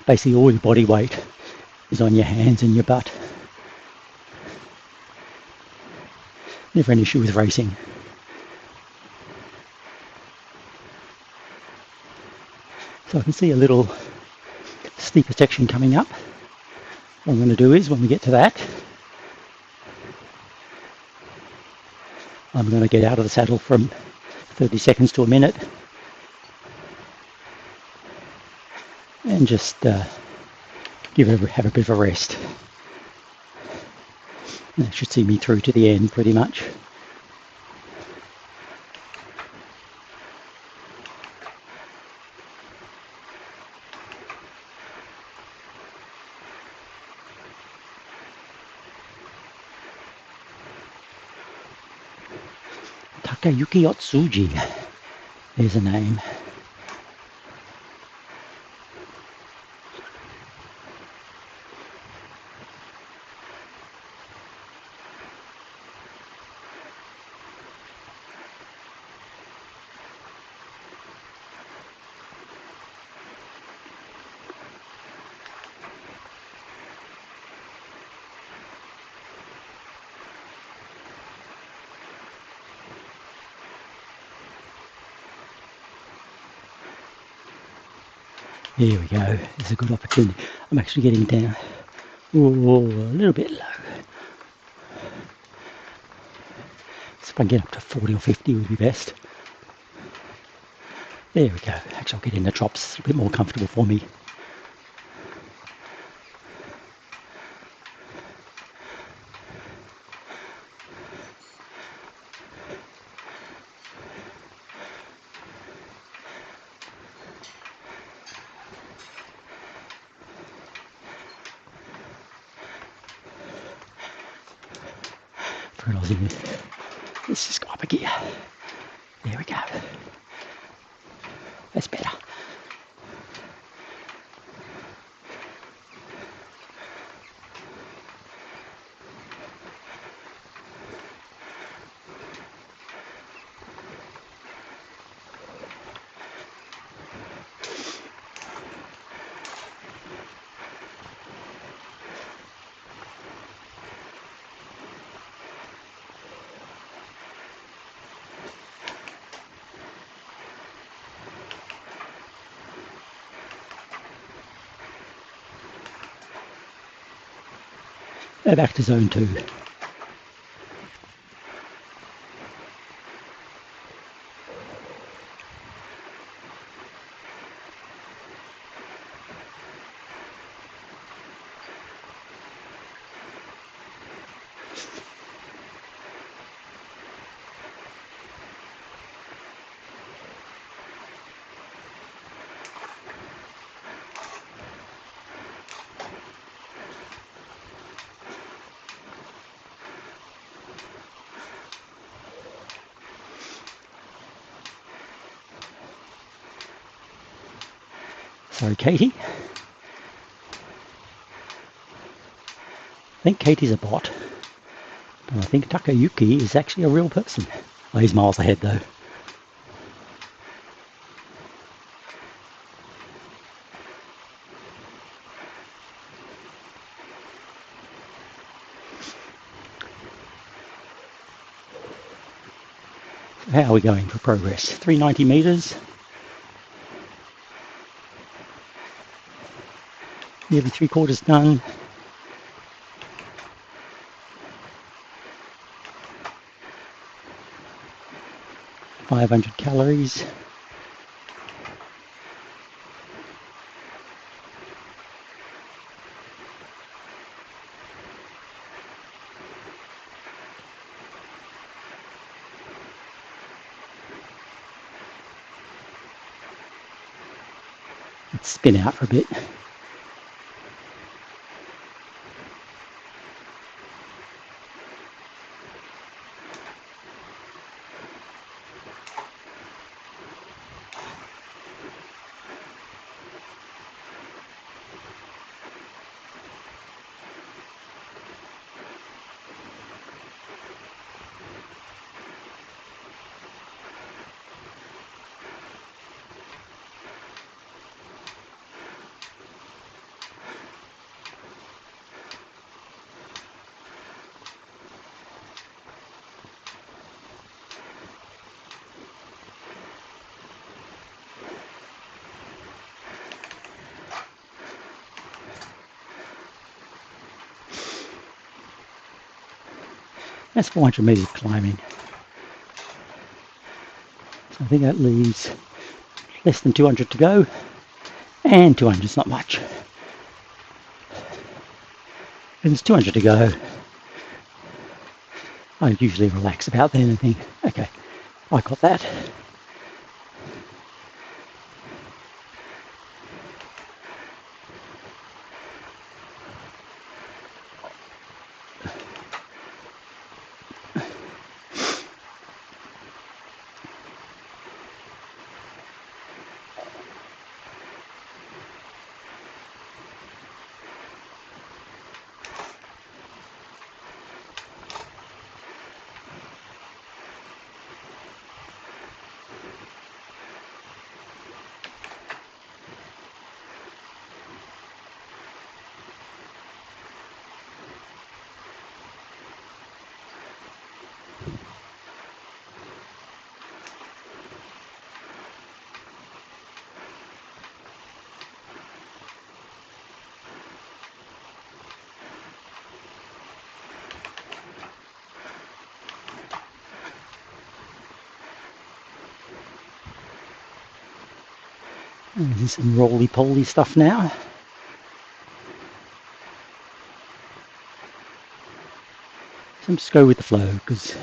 Basically all your body weight is on your hands and your butt. Never an issue with racing. So I can see a little steeper section coming up. What I'm going to do is, when we get to that, I'm going to get out of the saddle from 30 seconds to a minute and just have a bit of a rest. And that should see me through to the end pretty much. Takayuki Otsuji is a name. Here we go, it's a good opportunity. I'm actually getting down a little bit low. So if I can get up to 40 or 50 would be best. There we go, actually I'll get in the drops, a bit more comfortable for me. Let's just go up a gear. There we go. That's better. Now back to zone 2. Sorry, Katie. I think Katie's a bot, but I think Takayuki is actually a real person. Oh, he's miles ahead though. How are we going for progress? 390 metres. Nearly 3/4 done. .500 calories. Let's spin out for a bit. That's 400 metres of climbing. So I think that leaves less than 200 to go, and 200 is not much. And there's 200 to go. I usually relax about then and think, okay, I got that. And there's some roly-poly stuff now. So just go with the flow, because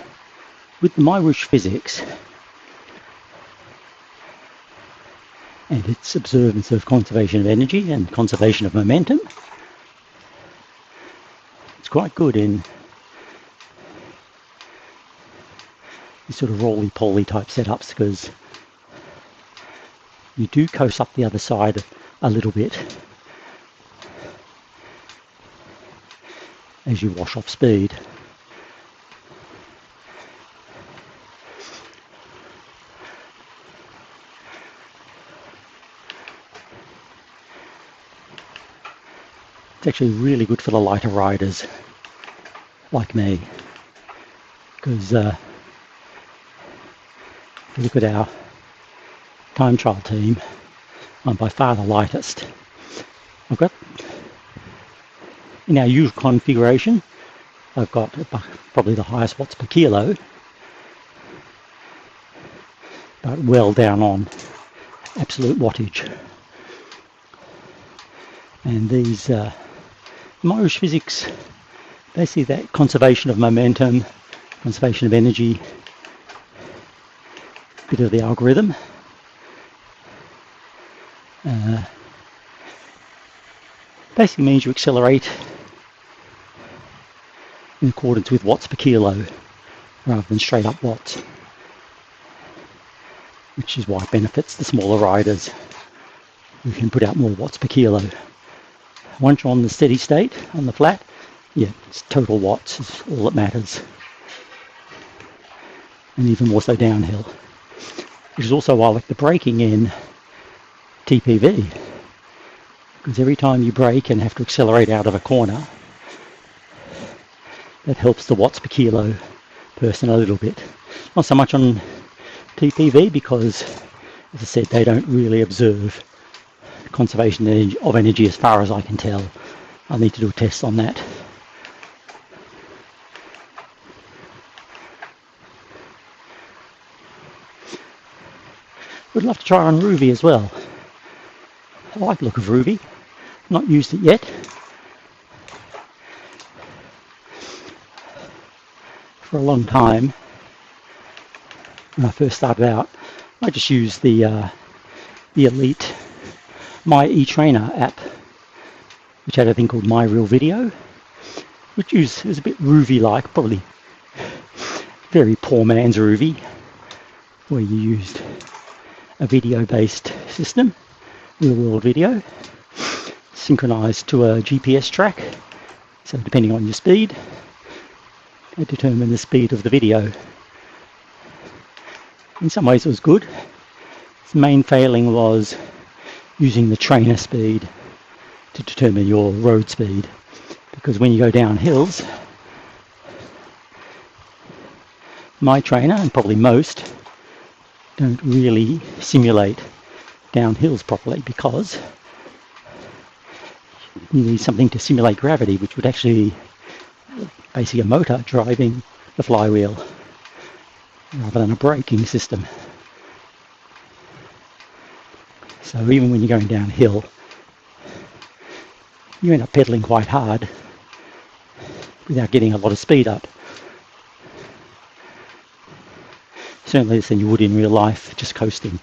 with the MyWhoosh physics and its observance of conservation of energy and conservation of momentum, it's quite good in these sort of roly-poly type setups, because you do coast up the other side a little bit as you wash off speed. It's actually really good for the lighter riders like me, because if you look at our time trial team, I'm by far the lightest. I've got, in our usual configuration, I've got probably the highest watts per kilo, but well down on absolute wattage. And these MyWhoosh physics, basically that conservation of momentum, conservation of energy, bit of the algorithm. Basically means you accelerate in accordance with watts per kilo rather than straight up watts, which is why it benefits the smaller riders who can put out more watts per kilo. Once you're on the steady state, on the flat, yeah, it's total watts is all that matters, and even more so downhill, which is also why I like the braking in TPV, because every time you brake and have to accelerate out of a corner, that helps the watts per kilo person a little bit. Not so much on TPV because, as I said, they don't really observe conservation of energy as far as I can tell. I'll need to do a test on that. Would love to try on Ruby as well. I like the look of Ruby. Not used it yet. For a long time, when I first started out, I just used the Elite My eTrainer app, which had a thing called My Real Video, which was a bit Ruby-like, probably very poor man's Ruby, where you used a video-based system, real-world video, synchronized to a GPS track. So depending on your speed, it determined the speed of the video. In some ways it was good. Its main failing was using the trainer speed to determine your road speed, because when you go down hills, my trainer, and probably most, don't really simulate down hills properly, because you need something to simulate gravity, which would actually basically a motor driving the flywheel rather than a braking system. So even when you're going downhill, you end up pedaling quite hard without getting a lot of speed up. Certainly less than you would in real life, just coasting.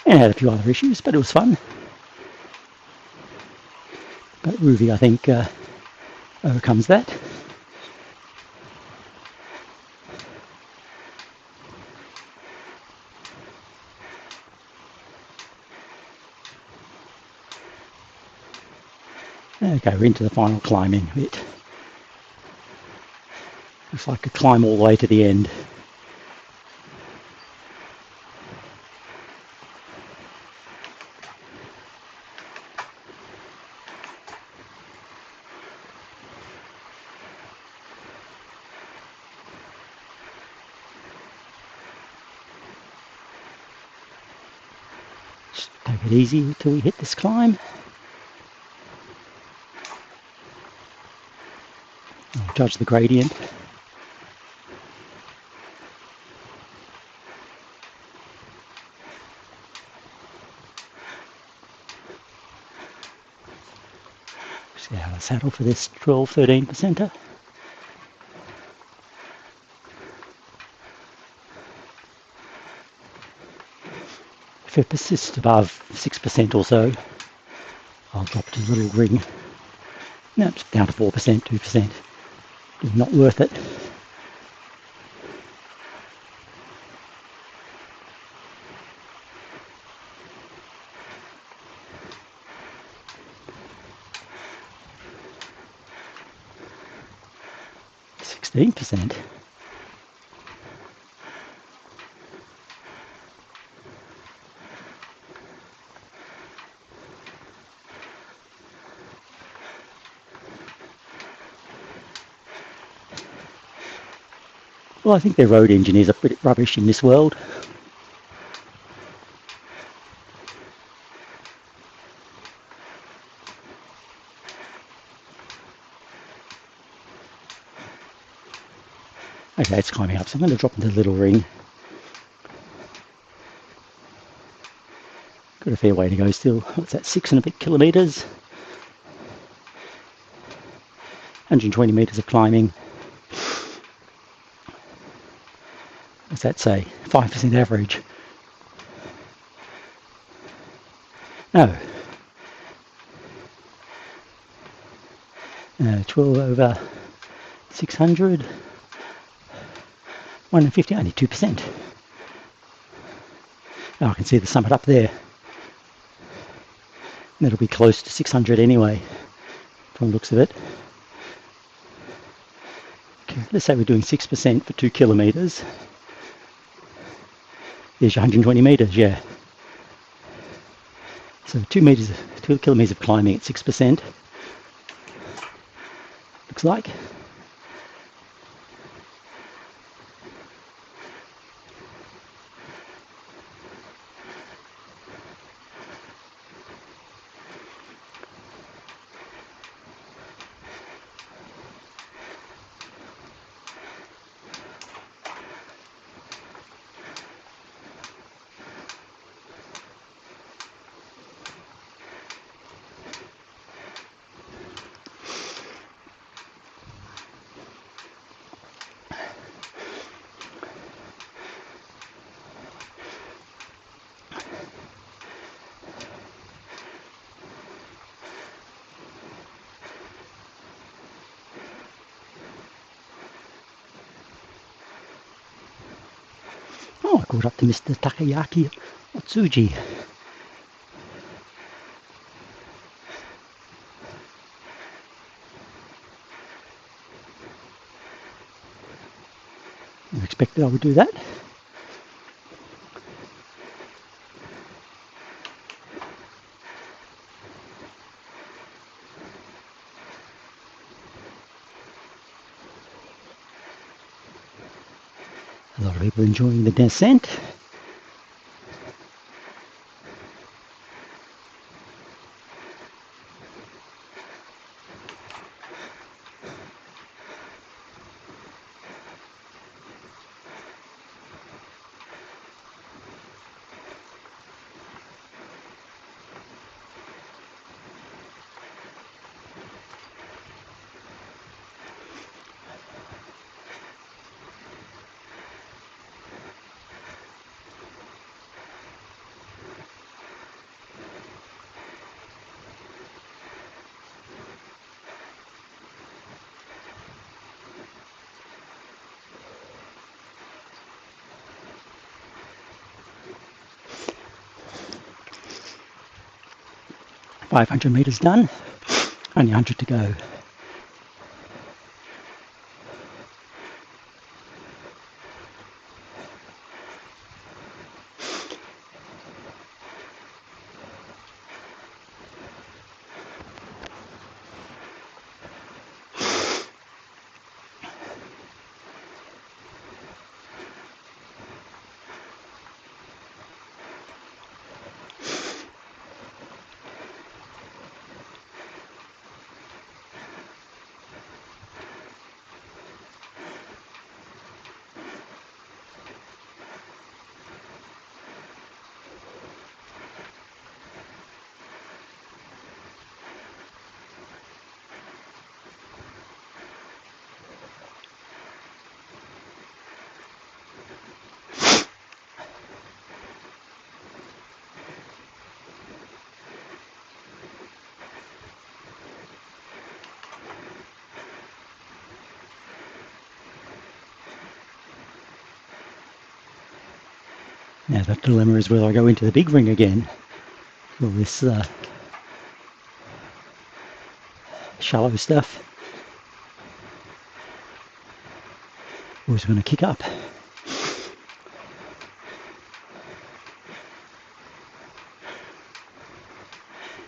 And it had a few other issues, but it was fun. But Ruby, I think, overcomes that. Okay, we're into the final climbing bit. Looks like a climb all the way to the end. Just take it easy until we hit this climb. I'll judge the gradient. See how I saddle for this 12-13%er. If it persists above 6% or so, I'll drop to a little ring. No, it's down to 4%, 2%. Not worth it. %. Well, I think their road engineers are pretty rubbish in this world. Okay, it's climbing up, so I'm going to drop into the little ring. Got a fair way to go still. What's that, 6 and a bit kilometres? 120 metres of climbing. What's that say? 5% average. No. 12 over 600. 150, only 2%. Oh, I can see the summit up there. That'll be close to 600 anyway, from the looks of it. Okay, let's say we're doing 6% for 2 kilometres. There's your 120 metres, yeah. So 2 kilometres of climbing at 6%. Looks like. Oh, I caught up to Mr. Takayaki Otsuji. I expected I would do that. A lot of people enjoying the descent. $500 done, only 100 to go. Now the dilemma is whether I go into the big ring again, all this shallow stuff, or is it going to kick up?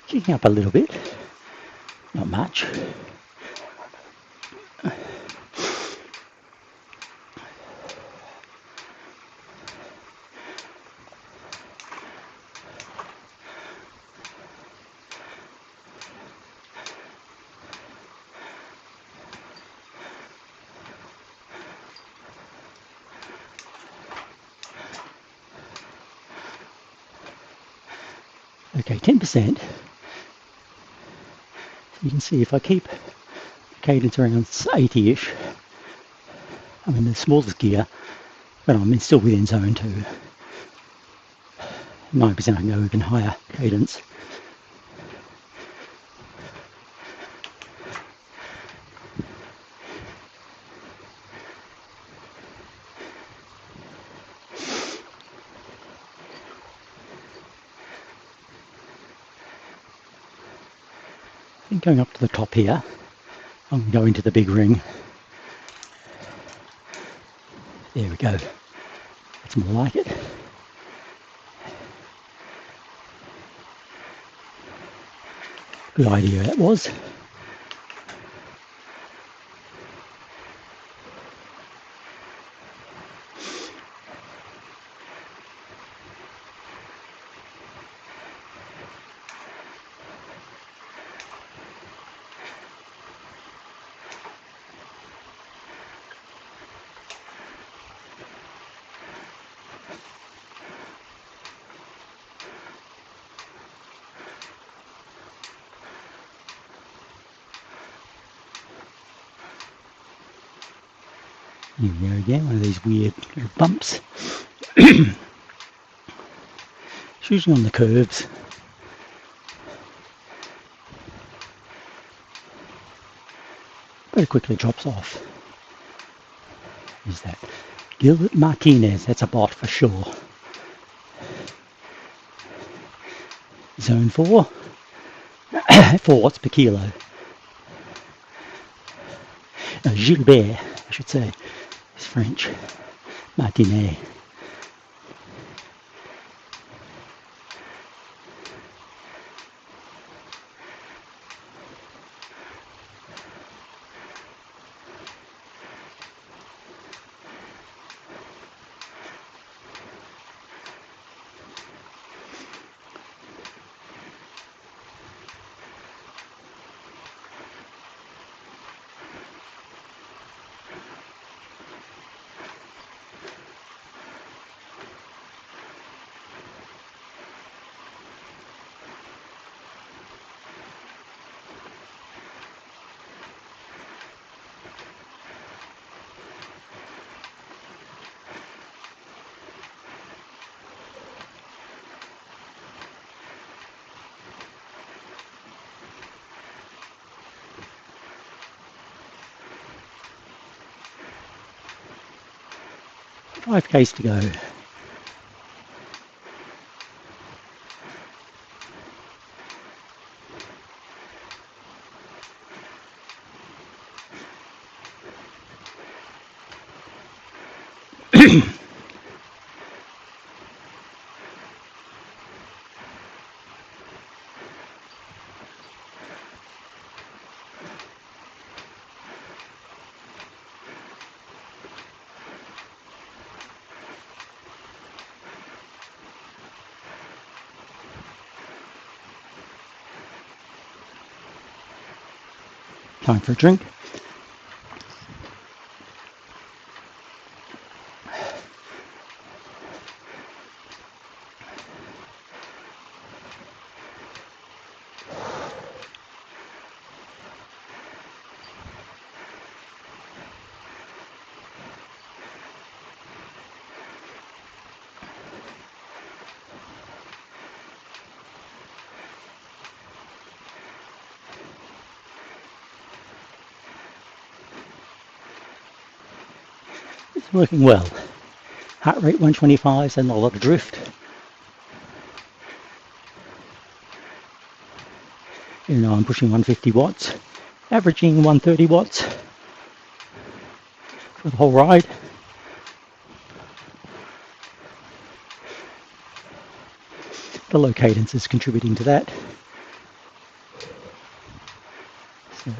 Kicking up a little bit, not much. Okay, 10%. You can see if I keep cadence around 80-ish, I'm in the smallest gear, but I'm still within zone 2. 9% I can go even higher cadence. I think going up to the top here, I'm going to go into the big ring. There we go. That's more like it. Good idea that was. Here we go again, one of these weird little bumps. It's usually on the curves. But it quickly drops off. Is that Gilbert Martinez, that's a bot for sure. Zone 4. 4 watts per kilo. Gilbert, I should say. It's French. Martinez. Five Ks to go. Time for a drink. It's working well. Heart rate 125 and a lot of drift. You know, I'm pushing 150 watts, averaging 130 watts for the whole ride. The low cadence is contributing to that. So,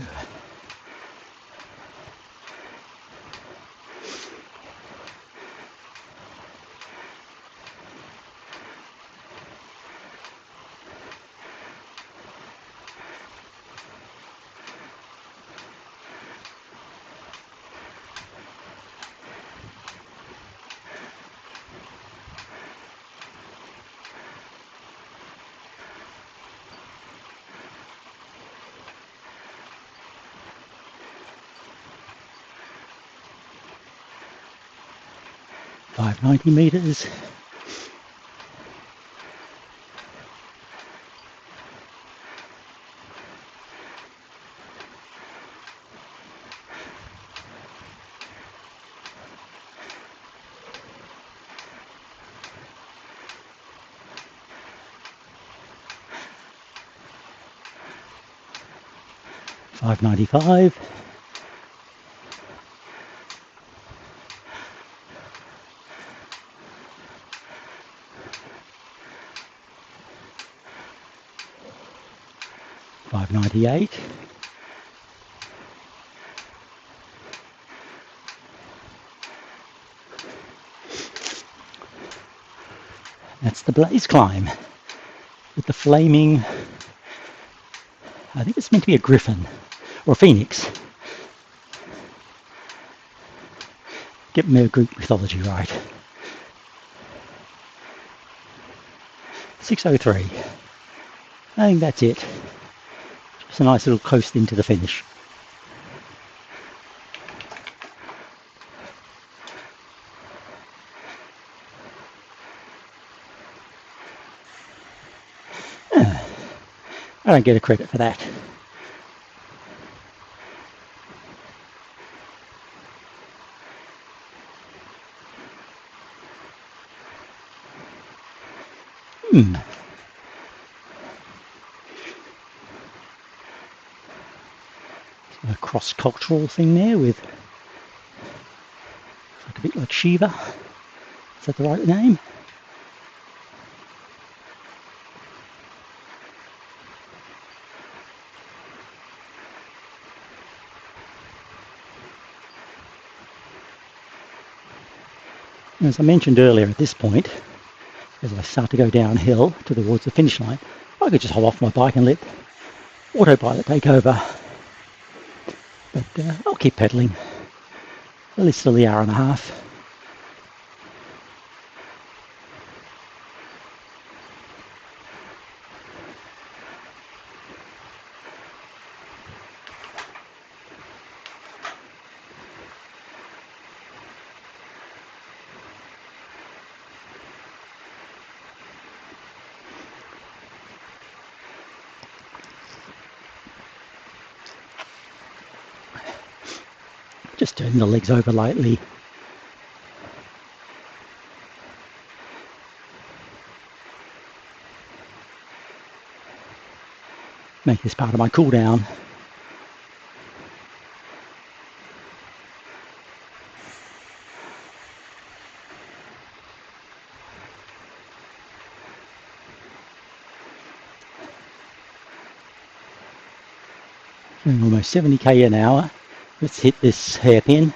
.590 meters. .595. .598. That's the Blaze climb with the flaming, I think it's meant to be a griffin or a phoenix. Get my Greek mythology right. 6:03. I think that's it. Just a nice little coast into the finish. I don't get a credit for that. A cross-cultural thing there with like a bit like Shiva. Is that the right name? As I mentioned earlier, at this point, as I start to go downhill towards the finish line, I could just hop off my bike and let autopilot take over. But I'll keep pedaling, at least till the hour and a half. Just turn the legs over lightly. Make this part of my cool down. Doing almost 70k an hour. Let's hit this hairpin.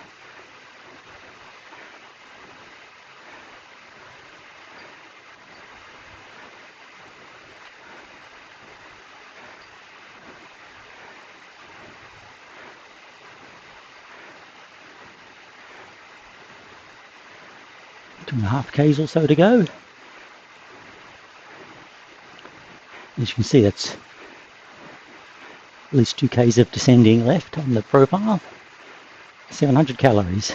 Two and a half k's or so to go. As you can see, that's at least 2 k's of descending left on the profile. 700 calories.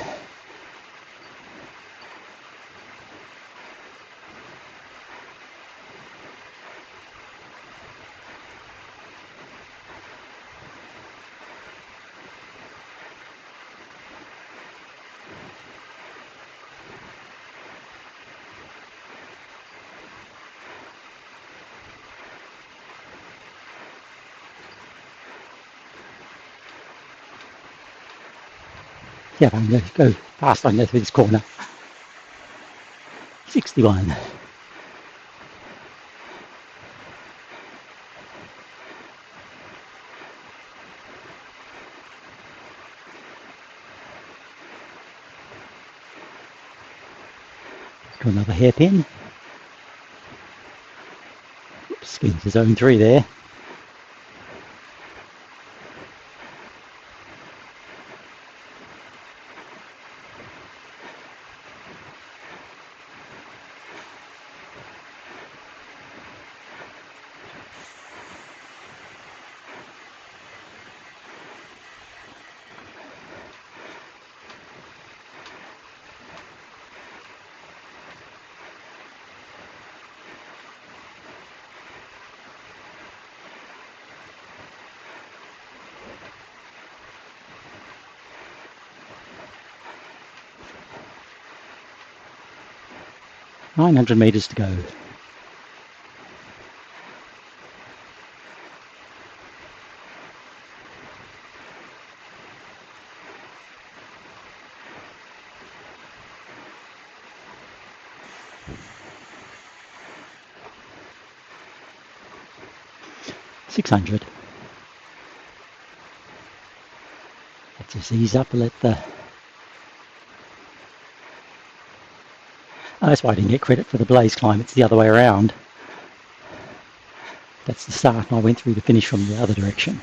Yeah, I'm going to go fast on through this corner. 61. To another hairpin. Oops, getting to zone 3 there. $900 meters to go. $600. Let's just ease up and let the... Oh, that's why I didn't get credit for the blaze climb. It's the other way around. That's the start, and I went through the finish from the other direction.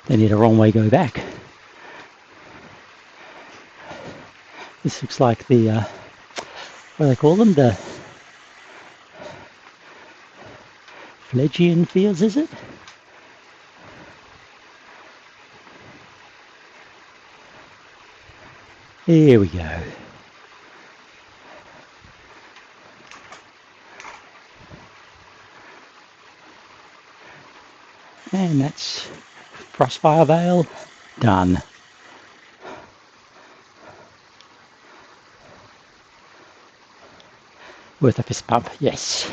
They need a wrong way go back. This looks like the, what do they call them? The Phlegian fields, is it? Here we go. And that's Frostfire Vale done. Worth a fist pump, yes.